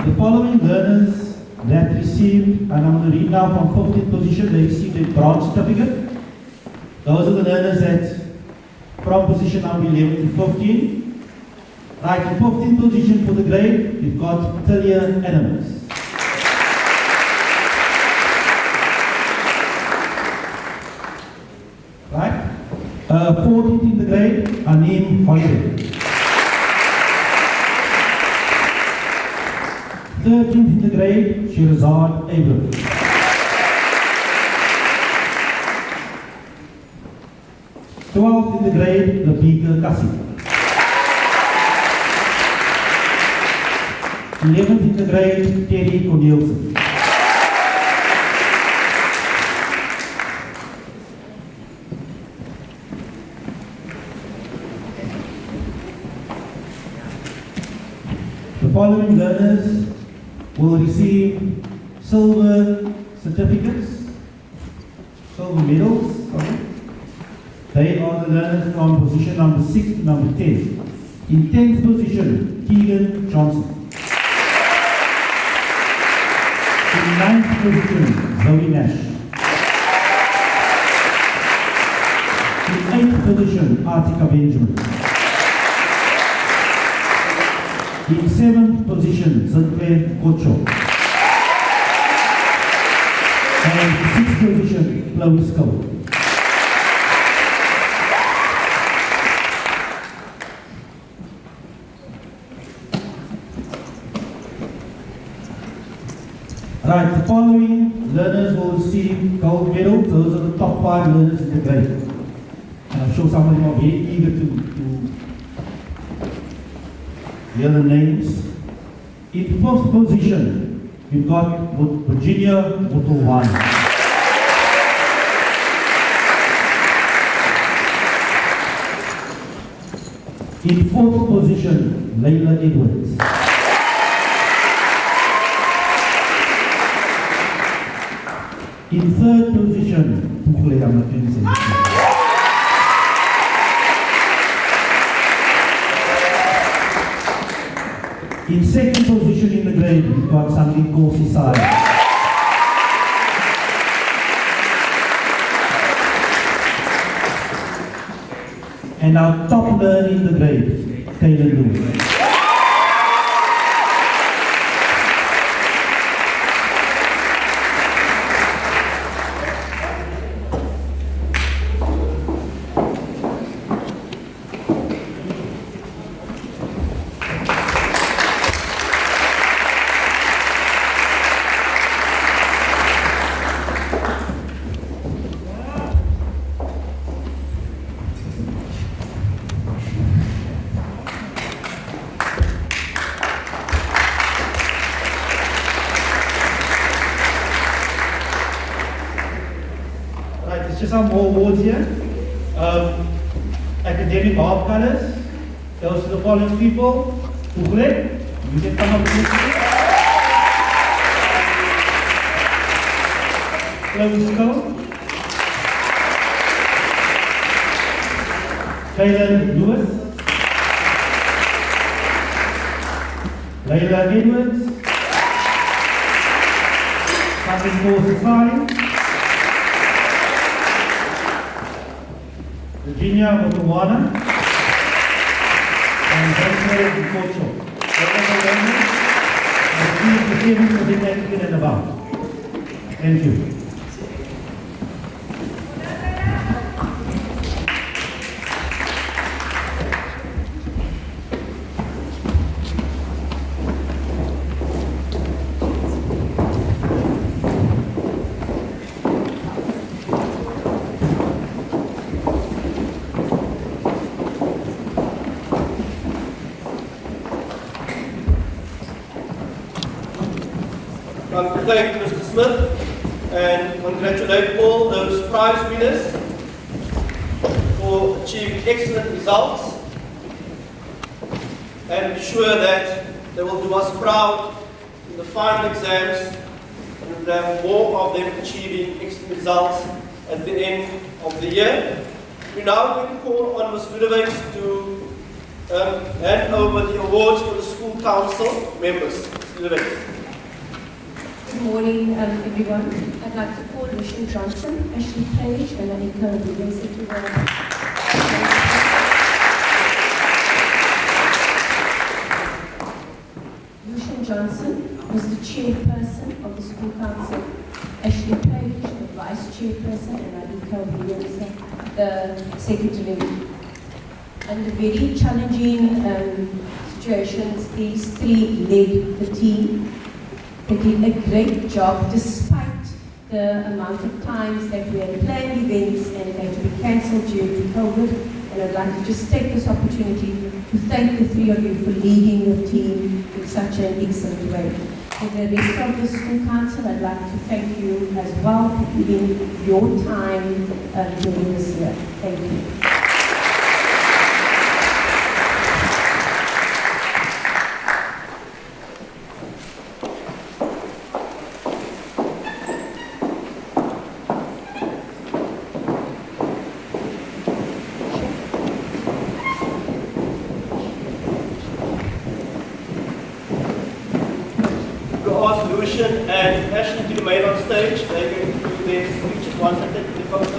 Speaker 5: The following learners that received, and I'm going to read now from 15th position, they received a bronze certificate. Those are the learners that from position number 11 to 15. Right, in 15th position for the grade, we've got Talia Adams. Right? 14th in the grade, Anim Holiday. 13th in the grade, Sherazad Abrams. 12th in the grade, Labika Kassim. 11th in the grade, Terry Cornelsen. 'The following learners will receive silver certificates, silver medals. Sorry. They are the learners from position number 6 to number 10. In 10th position, Keegan Johnson. In 9th position, Zoe Nash. In 8th position, Artika Benjamin. In 7th position, Sinclair Kocho. And 6th position, Chloe Snow. Right, the following learners will receive gold medals. Those are the top 5 learners in the grade. And I'm sure some of them are very eager to hear the names. In 4th position, we've got Virginia Motuwana. In 4th position, Layla Edwards. In 3rd position, Pukle Amatense. In 2nd position in the grade, we've got Sangil Kosi Sali. And our top learner in the grade, Kaylin Lewis. just some more awards here. Academic half colors. Goes to the following people. Uglet, you can come up with this. Plumstead. Kaylin Lewis. Layla Edwards. Captain Sasari. Virginia Motawana. And Rosemary Kocho. And please the for the next and above. Thank you.
Speaker 1: Thank Mr. Smith and congratulate all those prize winners for achieving excellent results, and be sure that they will do us proud in the final exams and have more of them achieving excellent results at the end of the year. We now going to call on Ms. Ludovics to hand over the awards for the school council members. Ms. Ludovics.
Speaker 6: Good morning, everyone. I'd like to call Lucian Johnson, Ashley Page, and Anika Williams to the Lucian Johnson was the chairperson of the school council, Ashley Page, the vice chairperson, and Anika Williams, the secretary. Under very challenging situations, these three led the team. They did a great job despite the amount of times that we had planned events and it had to be cancelled due to COVID. And I'd like to just take this opportunity to thank the three of you for leading the team in such an excellent way. For the rest of the school council, I'd like to thank you as well for giving your time during this year. Thank you.
Speaker 1: Lucian and Ashley to remain on stage. They're going to do their speeches once I take the photo.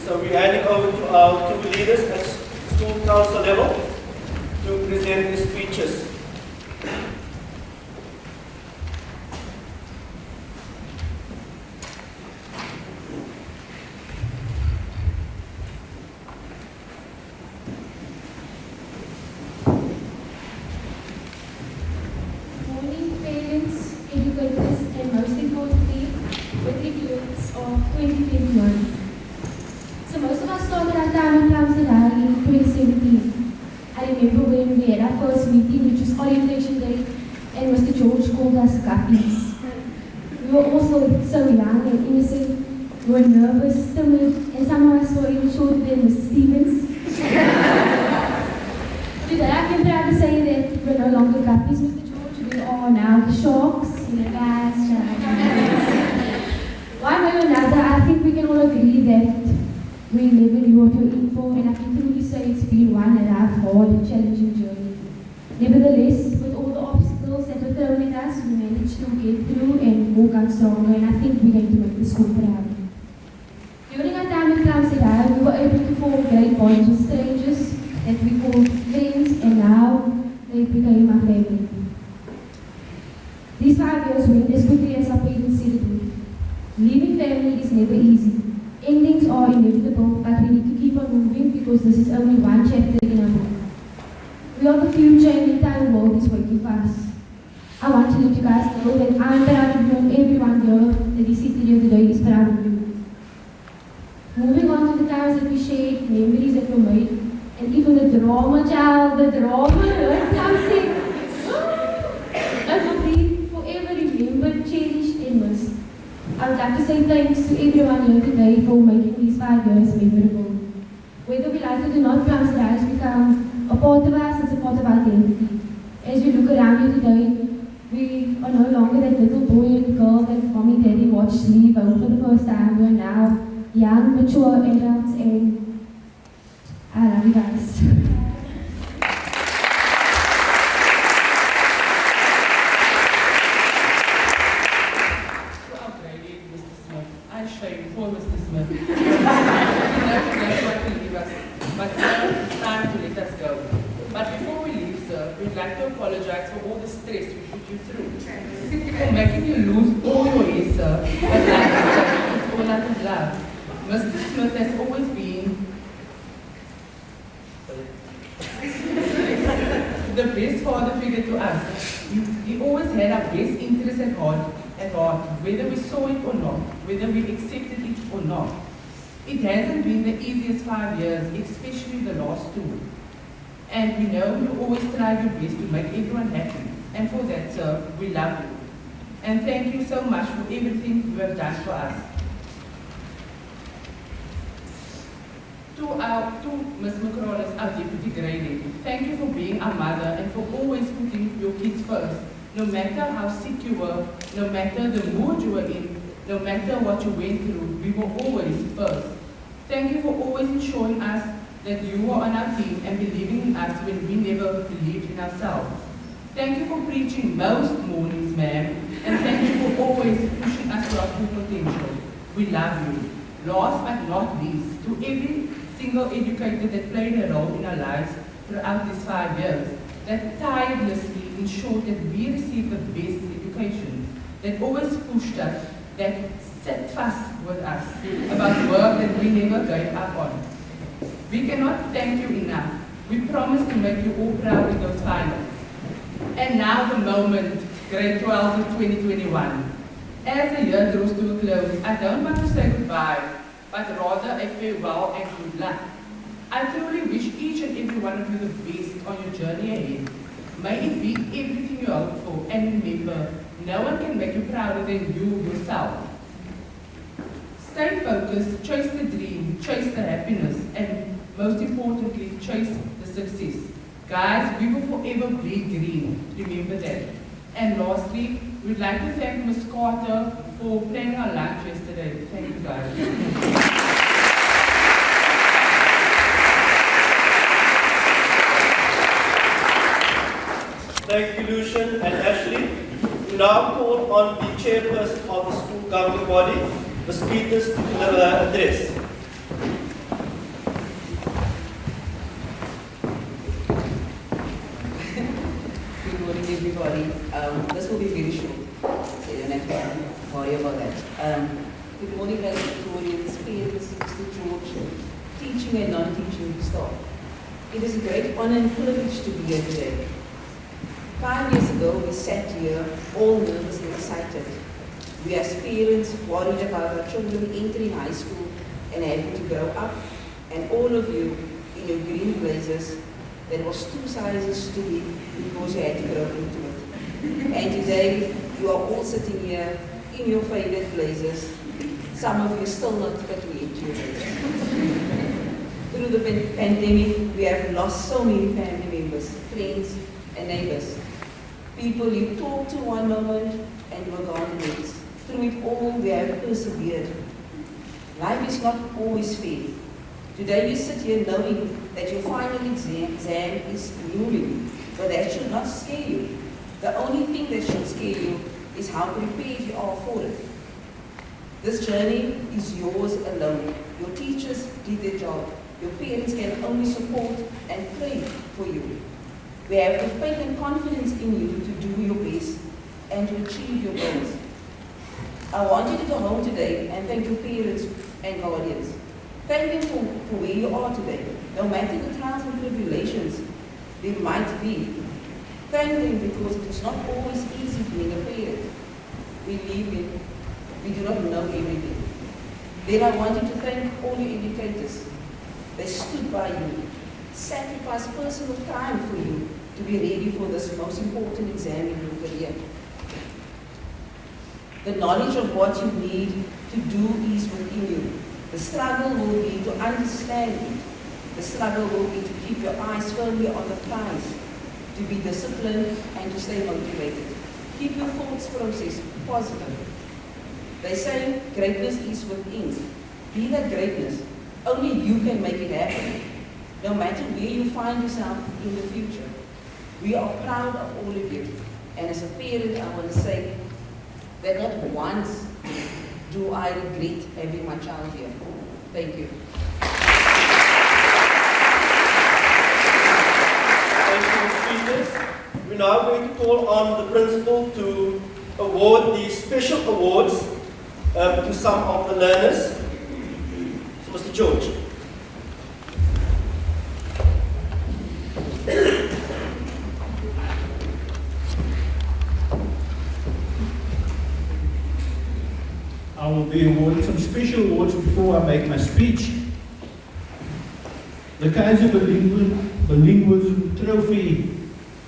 Speaker 1: So we're handing over to our two leaders at school council level to present their speeches.
Speaker 7: So most of us started our time in Plumstead in 2017. I remember when we had our first meeting, which was orientation day, and Mr. George called us guppies. We were also so young and innocent. We were nervous, timid, and some of us were even shorter than Mr. Stevens. Today I can proud to say that we're no longer guppies, Mr. George. We are now the sharks in the guys. One way or another, I think we can all agree that we never knew what we were in for, and I can truly say it's been one rough, hard, and challenging journey. Nevertheless, with all the obstacles that were thrown at us, we managed to get through and walk out stronger, and I think we're going to make the school proud. During our time in Plumstead, we were able to form great bonds with strangers that we called friends, and now they became our family. These 5 years went as quickly as our parents said it would. Leaving family is never easy. Endings are inevitable, but we need to keep on moving because this is only one chapter in our book. We are the future and the entire world is waiting for us. I want to let you guys know that I'm proud of you and everyone here that is sitting here today is proud of you. Moving memories that were made, and even the drama child, the drama, comes in. It will be forever remembered, cherished, and missed. I would like to say thanks to everyone here today for making these 5 years memorable. Whether we like it or not, Plumstead has become a part of us, it's a part of our identity. As we look around here today, we are no longer that little boy and girl that mommy and daddy watched leave home for the first time. We are now young, mature adults, and I love you guys.
Speaker 8: I shame poor Mr. Smith. He never tried to leave us, but sir, it's time to let us go. But before we leave, sir, we'd like to apologize for all the stress we put you through. For making you lose all your hair, sir. But like I said, it's all out of love. Mr. Smith has always been the best father figure to us. He always had our best interests at heart, whether we saw it or not, whether we accepted it or not. It hasn't been the easiest 5 years, especially the last 2. And we know you always try your best to make everyone happy. And for that, sir, we love you. And thank you so much for everything you have done for us. To Ms. McCrawley, our Deputy Grey Lady, thank you for being our mother and for always putting your kids first. No matter how sick you were, no matter the mood you were in, no matter what you went through, we were always first. Thank you for always ensuring us that you were on our team and believing in us when we never believed in ourselves. Thank you for preaching most mornings, ma'am, and thank you for always pushing us to our full potential. We love you. Last but not least, to every single educator that played a role in our lives throughout these 5 years, that tirelessly ensured that we received the best education, that always pushed us, that sat fast with us about work that we never gave up on. We cannot thank you enough. We promise to make you all proud in those finals. And now the moment, grade 12 of 2021. As the year draws to a close, I don't want to say goodbye, but rather a farewell and good luck. I truly wish each and every one of you the best on your journey ahead. May it be everything you hope for, and remember, no one can make you prouder than you yourself. Stay focused, chase the dream, chase the happiness, and most importantly, chase the success. Guys, we will forever bleed green, remember that. And lastly, we'd like to thank Ms. Carter for planning our lunch yesterday. Thank you, guys.
Speaker 1: Thank you, Lucian and Ashley. We now call on the chairperson of the school governing body, Ms. Peters, to deliver her address.
Speaker 9: Good morning, everybody. This will be very short, so you don't have to worry about that. Good morning, valedictorians, parents, Mr. George, teaching and non-teaching staff. It is a great honor and privilege to be here today. 5 years ago, we sat here, all nervous and excited. We as parents worried about our children entering high school and having to grow up, and all of you in your green blazers that was 2 sizes too big because you had to grow into it. And today, you are all sitting here in your favorite blazers. Some of you still not fit to into your blazers. Through the pandemic, we have lost so many family members, friends, and neighbors. People you talk to one moment and were gone the next. Through it all, we have persevered. Life is not always fair. Today you sit here knowing that your final exam is looming, but that should not scare you. The only thing that should scare you is how prepared you are for it. This journey is yours alone. Your teachers did their job. Your parents can only support and pray for you. We have the faith and confidence in you to do your best and to achieve your goals. I want you to go home today and thank your parents and guardians. Thank them for where you are today, no matter the trials and tribulations there might be. Thank them because it is not always easy being a parent. We live in, we do not know everything. Then I want you to thank all your educators. They stood by you, sacrificed personal time for you to be ready for this most important exam in your career. The knowledge of what you need to do is within you. The struggle will be to understand it. The struggle will be to keep your eyes firmly on the prize, to be disciplined and to stay motivated. Keep your thoughts process positive. They say greatness is within. Be that greatness. Only you can make it happen. No matter where you find yourself in the future. We are proud of all of you. And as a parent, I want to say that not once do I regret having my child here. Thank you.
Speaker 1: Thank you, speakers. We're now going to call on the principal to award the special awards to some of the learners. So, Mr. George.
Speaker 2: I will be awarding some special awards before I make my speech. The Kaiser Bilingualism Trophy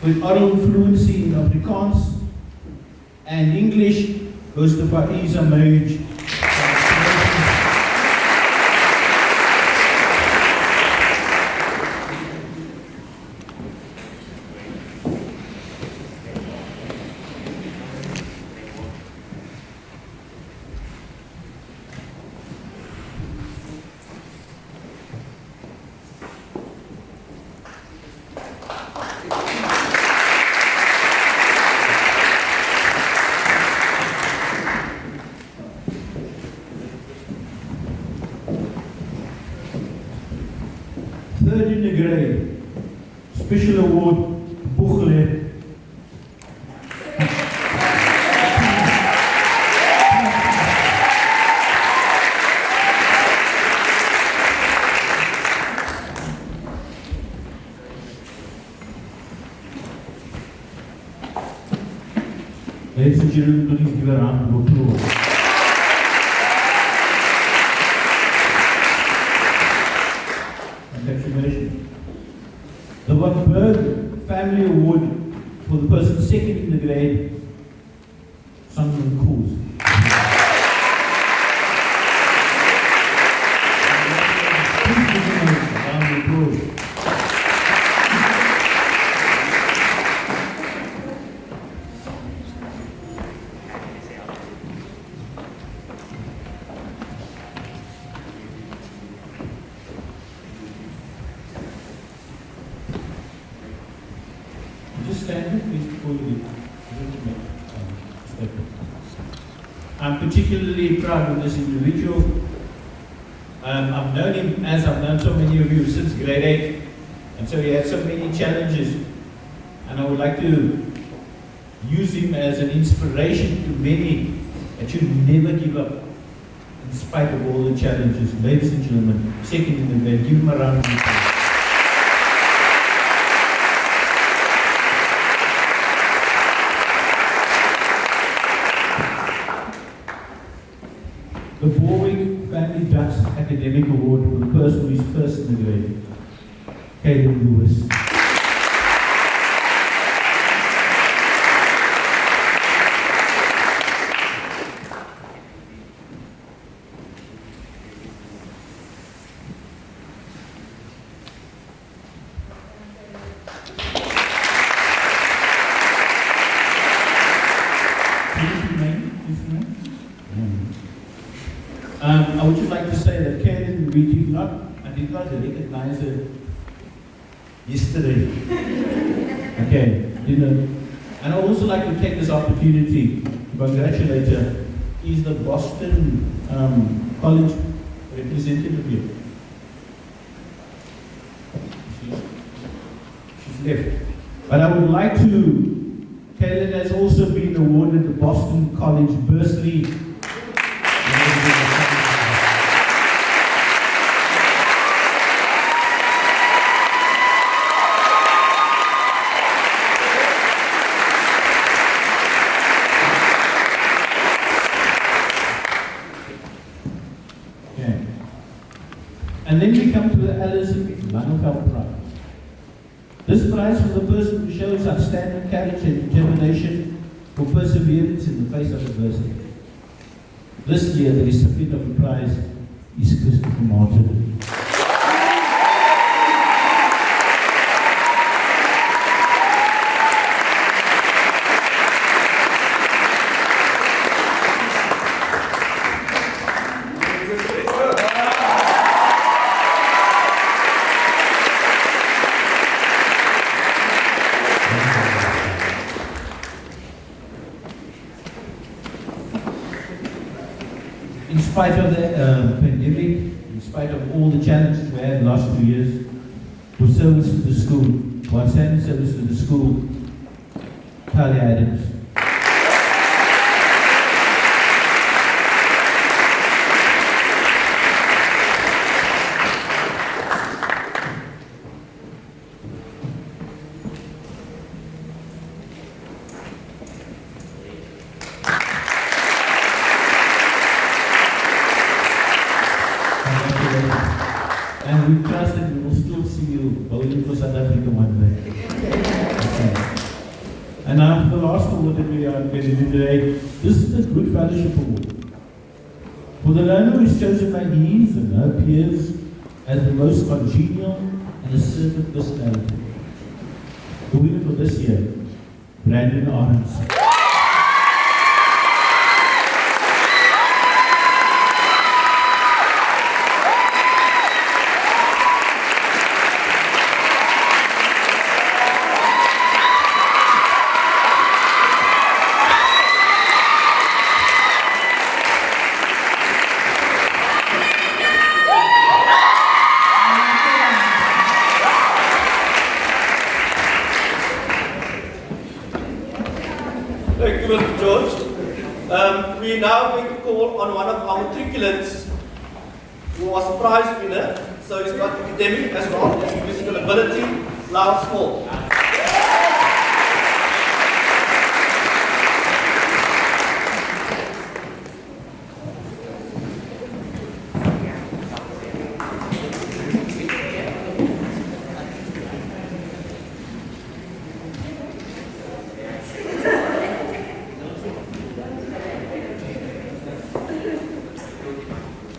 Speaker 2: with oral fluency in Afrikaans and English goes to Faiza Mage. Third in the grade, special award, Buchle. Ladies and gentlemen, please give a round of applause. The Van Berg Family Award for the person second in the grade, Sandra Koos. Please give them a round of applause. Stand up, please, before you step up. I'm particularly proud of this individual. I've known him, as I've known so many of you, since grade 8, and so he had so many challenges, and I would like to use him as an inspiration to many that you never give up in spite of all the challenges. Ladies and gentlemen, second in the grade, give him a round of applause. The Warwick Family Dutch Academic Award for the person who is first in the grade, Caden Lewis. I would just like to say that Caden, I did not recognize her yesterday. Okay, and I would also like to take this opportunity to congratulate her. He's the Boston College representative here. She's left. But I would like to, Caden has also been awarded the Boston College Bursary. And then we come to the Elizabeth Langeveld Prize. This prize for the person who shows outstanding courage and determination for perseverance in the face of adversity. This year, the recipient of the prize is Christopher Martin. In spite of the pandemic, in spite of all the challenges we had the last 2 years, for service to the school, for outstanding service to the school, Talia Adams. And we trust that we will still see you bowling for South Africa one day. Okay. And now the last award that we are going to do today, this is the Good Fellowship Award. For the learner who is chosen by his and her peers as the most congenial and assertive personality. The winner for this year, Brandon Arons.
Speaker 1: Thank you, Mr. George. We are now going to call on one of our matriculants who was a prize winner. So he's got academic as well as physical ability, Lars Hall.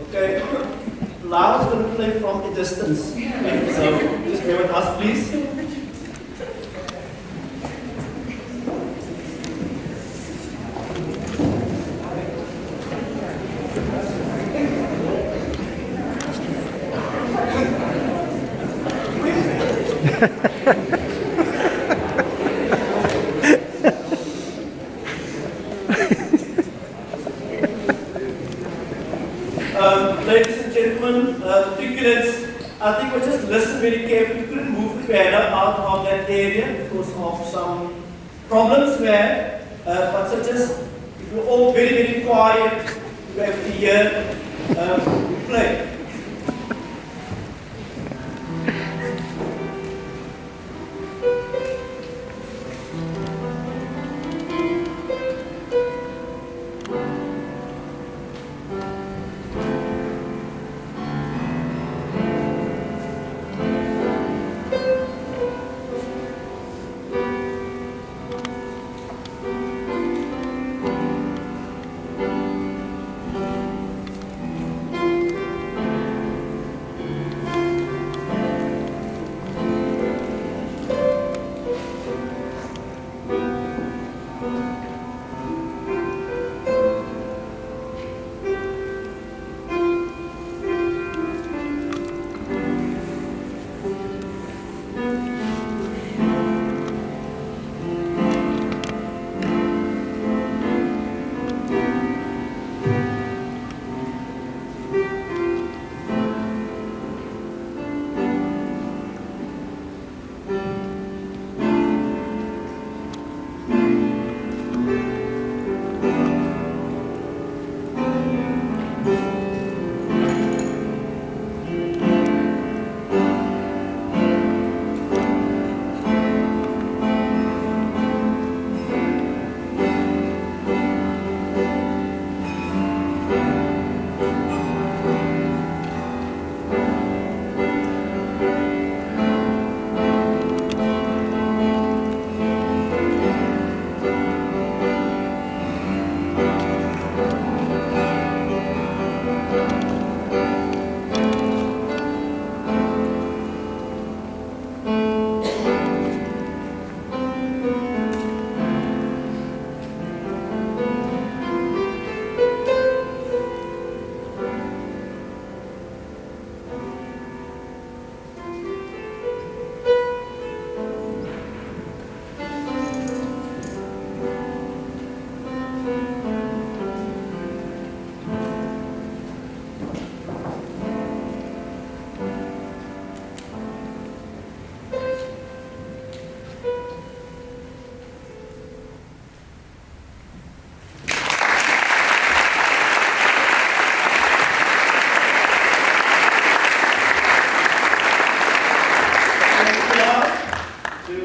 Speaker 1: Okay, Lars will play from a distance. Okay, so just bear with us, please. Ladies and gentlemen, matriculants, I think we'll just listen very carefully. We couldn't move the piano out of that area because of some problems there. But so just, if you're all very, very quiet, you have to hear play.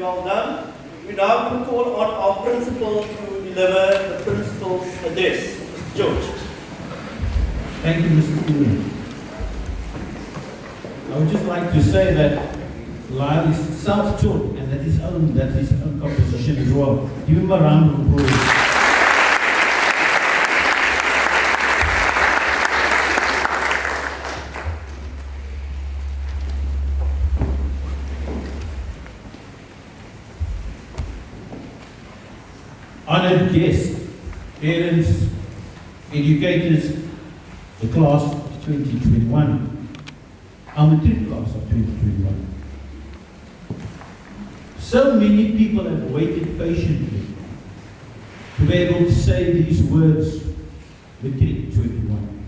Speaker 1: well done. We now will call on our principal to deliver the principal's address. Mr. George.
Speaker 2: Thank you, Mr. Cooley. I would just like to say that Lyle is self-taught and that his own composition as well. Give him a round of applause. Honored guests, parents, educators, the class of 2021, our matric class of 2021. So many people have waited patiently to be able to say these words, matric 21.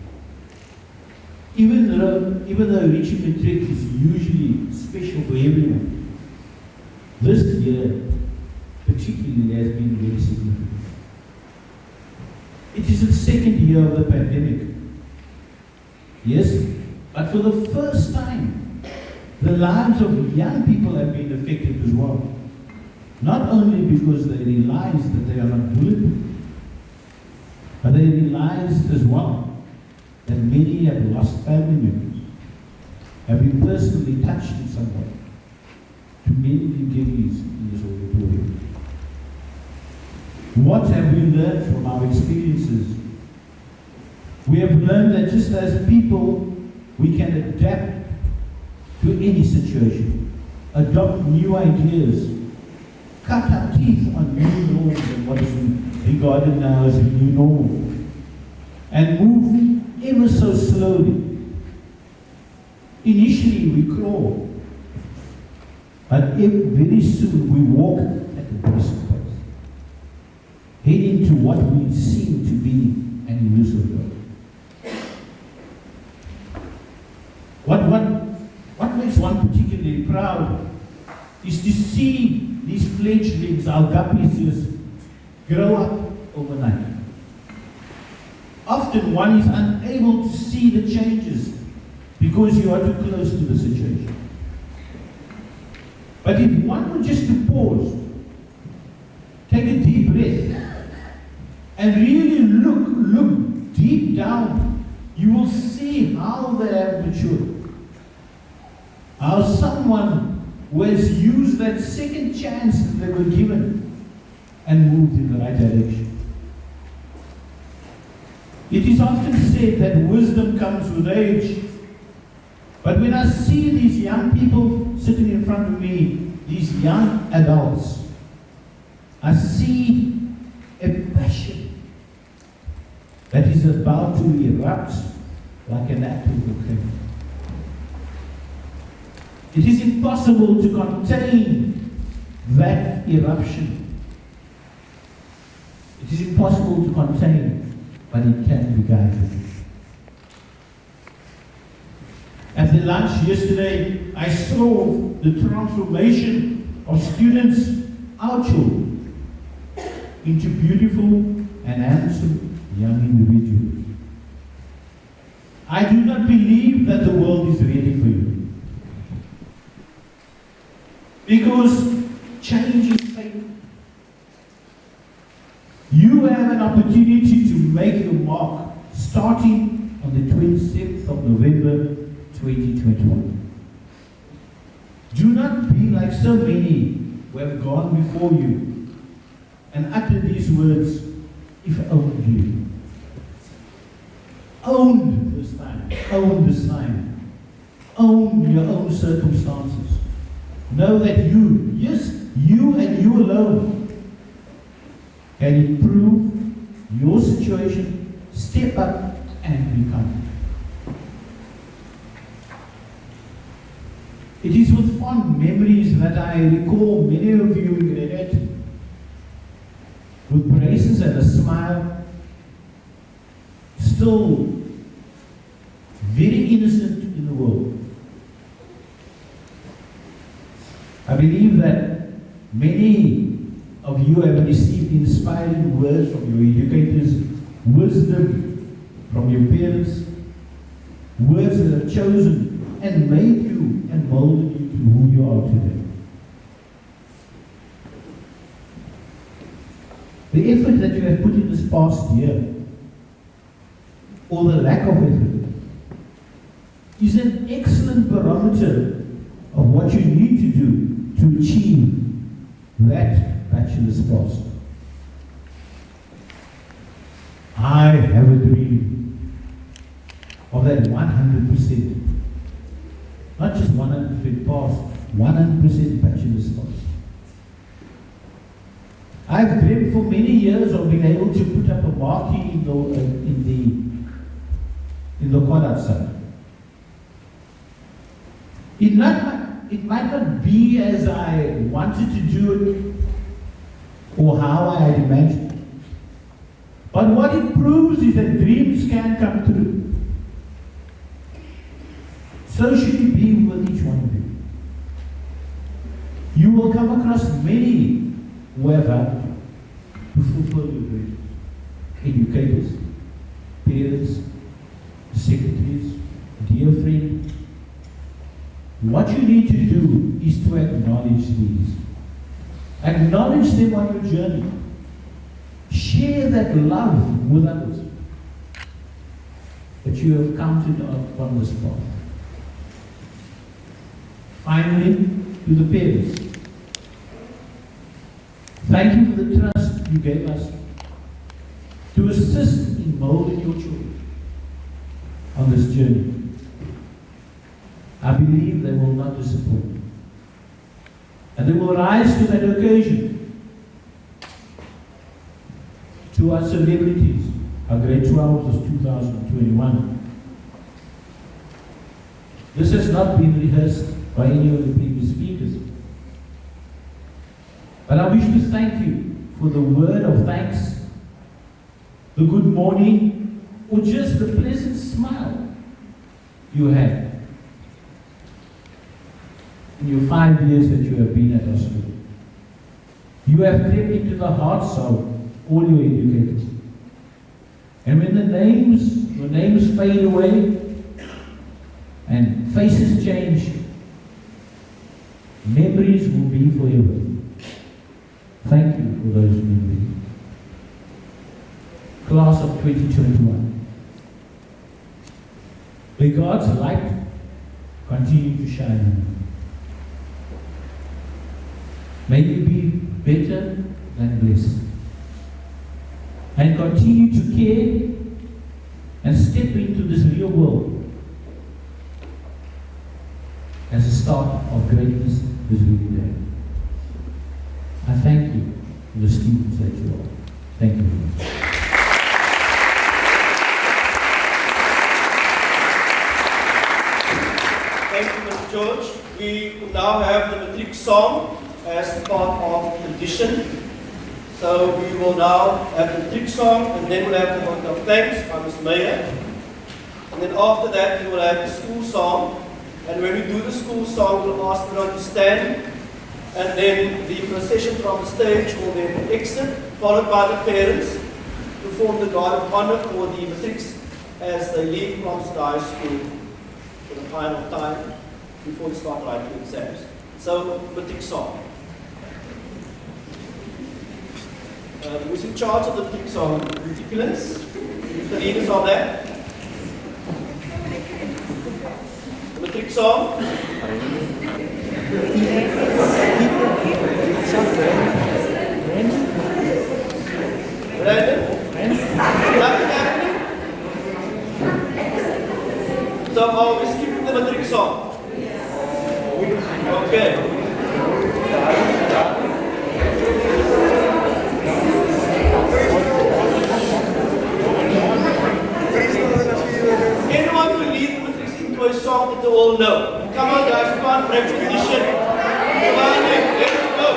Speaker 2: Even though reaching matric is usually special for everyone, this year particularly has been very significant. It is the second year of the pandemic. Yes, but for the first time, the lives of young people have been affected as well. Not only because they realize that they are not bulletproof, but they realize as well that many have lost family members, have been personally touched in some way. To many degrees in this auditorium. What have we learned from our experiences? We have learned that just as people, we can adapt to any situation, adopt new ideas, cut our teeth on new norms and what is regarded now as a new normal, and move ever so slowly. Initially we crawl, but very soon we walk at a brisk pace, heading to what we seem to be an illusory goal. What makes one particularly proud is to see these fledglings, our guppies, grow up overnight. Often one is unable to see the changes because you are too close to the situation. But if one were just to pause, take a deep breath, and really look deep down, you will see how they have matured. How someone who has used that second chance that they were given and moved in the right direction. It is often said that wisdom comes with age. But when I see these young people sitting in front of me, these young adults, I see a passion that is about to erupt like an active volcano. It is impossible to contain that eruption. It is impossible to contain, but it can be guided. At the lunch yesterday, I saw the transformation of students, our children, into beautiful and handsome young individuals. I do not believe that the world is ready for you. Because change is fatal. You have an opportunity to make your mark starting on the 27th of November 2021. Do not be like so many who have gone before you and uttered these words, if only. Own this time. Own this time. Own your own circumstances. Know that you, yes, you and you alone, can improve your situation, step up and become. It is with fond memories that I recall many of you in grade 8 with braces and a smile, still very innocent in the world. I believe that many of you have received inspiring words from your educators, wisdom from your parents, words that have chosen and made you and molded you to who you are today. the effort that you have put in this past year, or the lack of effort, is an excellent barometer of what you need to do to achieve that bachelor's pass. I have a dream of that 100%, not just 100% pass, 100% bachelor's pass. I've dreamed for many years of being able to put up a marquee in the quad outside. It might not be as I wanted to do it or how I had imagined. But what it proves is that dreams can come true. So should it be with each one of you. You will come across many who have helped you to fulfill your dreams. Educators, parents, secretaries, dear friends. What you need to do is to acknowledge these. Acknowledge them on your journey. Share that love with others that you have counted upon this path. Finally, to the parents, thank you for the trust you gave us to assist in molding your children on this journey. I believe they will not disappoint. And they will rise to that occasion. To our celebrities, our grade 12 was 2021. This has not been rehearsed by any of the previous speakers. But I wish to thank you for the word of thanks, the good morning, or just the pleasant smile you had in your 5 years that you have been at our school. You have crept into the hearts of all your educators. And when your names fade away and faces change, memories will be forever. Thank you for those memories. Class of 2021. May God's light continue to shine on you. May you be better than blessed. And continue to care and step into this real world as a start of greatness this very day. I thank you for the students that you are. Thank you very much.
Speaker 1: Thank you, Mr. George. We now have the matric song as part of the tradition. So we will now have the matric song, and then we'll have the vote of thanks by Ms. Meyer. And then after that, we will have the school song. And when we do the school song, we'll ask everyone to stand. And then the procession from the stage will then exit, followed by the parents, to form the guard of honor for the matrics as they leave Plumstead High School for the final time before they start writing exams. So, matric song. Who's in charge of the matric song? Ridiculous? The leaders of that? The matric song? Brandon? Nothing happening? So are we skipping the matric song? Okay. Anyone who lead the matrics into a song that they all know? Come on guys, we can't break tradition. Come on in, let's go.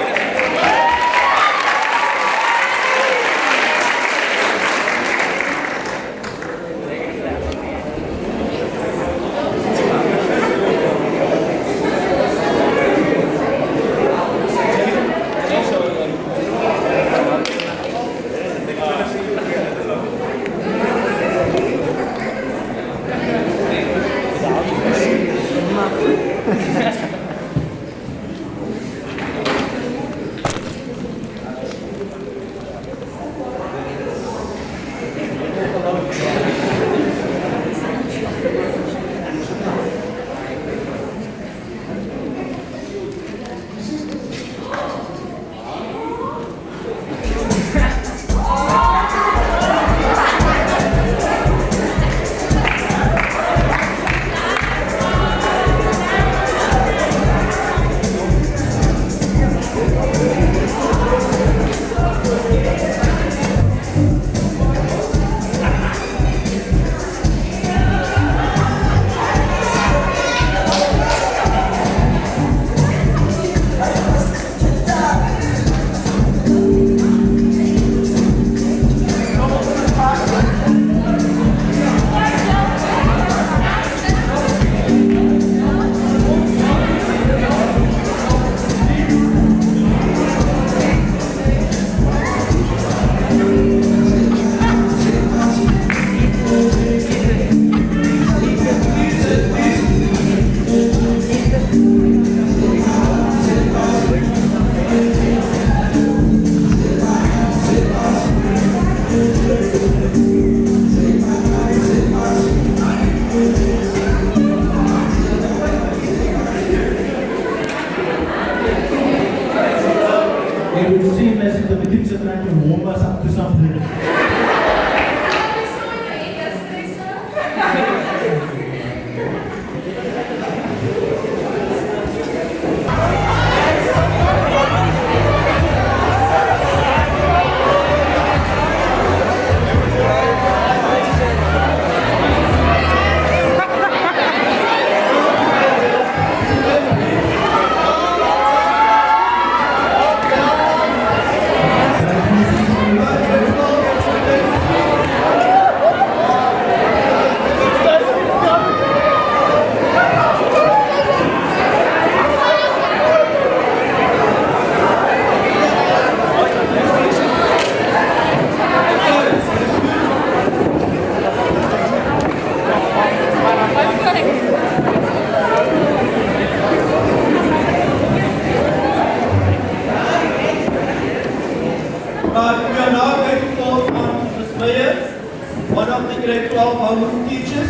Speaker 1: homeroom teachers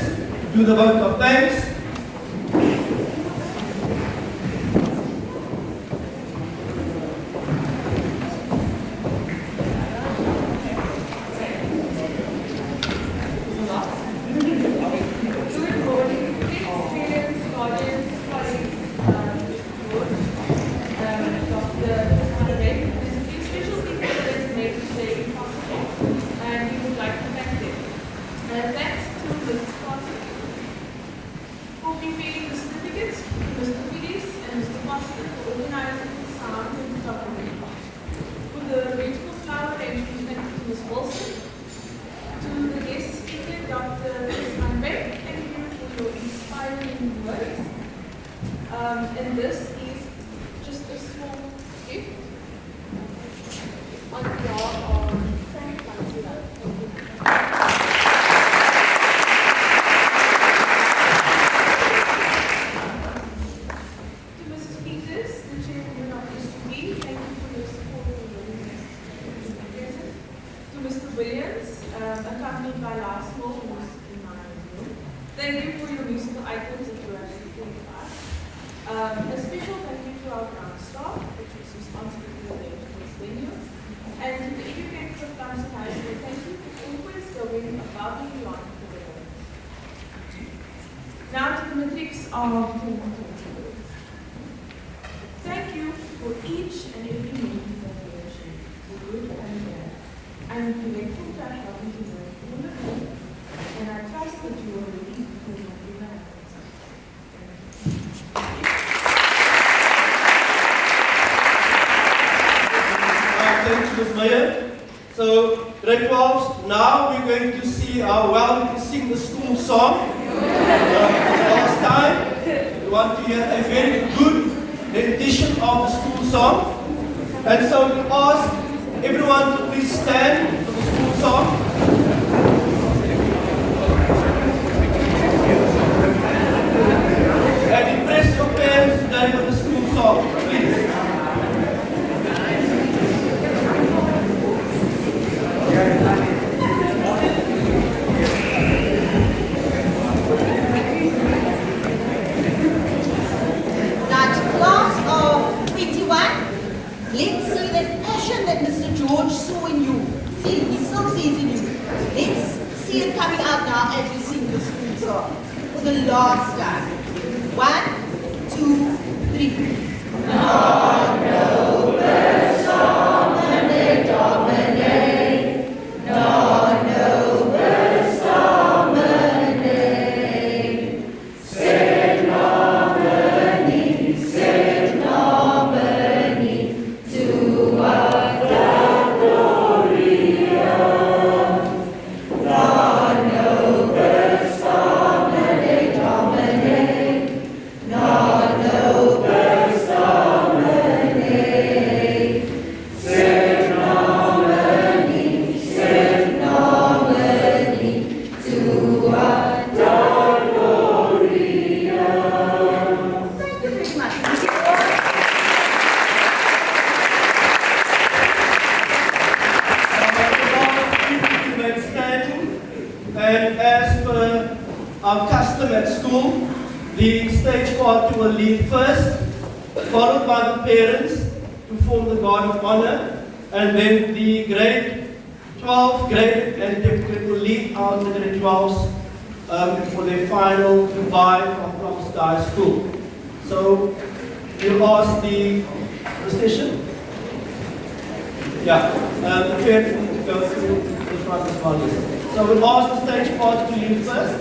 Speaker 1: do the vote of thanks.
Speaker 3: And this is just a small gift on behalf of Frank Plumstead. To Mrs. Peters, the chairwoman of SUB, thank you for your support and willingness to be present. To Mr. Williams, accompanied by last who was in my room, thank you for your musical items that you have given us. A special thank you to our ground staff, which was responsible for the event of this venue, and to the educators of Plumstead High School, thank you for always going above and beyond for the learners. Now to the matrics of 2022. Thank you for each and every moment that you have shared, the good and bad. I am grateful to have helped to learn all of you, and I trust that you are ready for what you have.
Speaker 1: Thank you, Ms. Meyer. So, grade 12, now we're going to see how well we can sing the school song. Last time, we want to hear a very good rendition of the school song. And so we ask everyone to please stand for the school song. And impress your parents today with the school song, please.
Speaker 10: Let's see that passion that Mr. George saw in you. See, he still sees in you. Let's see it coming out now as we sing the school song. For the last time. 1, 2, 3. Not no verse dominate, dominate. Not no verse dominate. Said nominee, said nominee. To a glory of God, no verse dominate, dominate, not no verse dominate. Said nominee, to a glory of. Thank you very much.
Speaker 1: And as per our custom at school, the stage party will lead first, followed by the parents to form the guard of honor, and then the grade 12 grade and deputy will lead out the grade 12s for their final goodbye from Plumstead High School. So we'll ask the procession. Yeah, the parents need to go through the front as well. So we'll ask the stage party to leave first.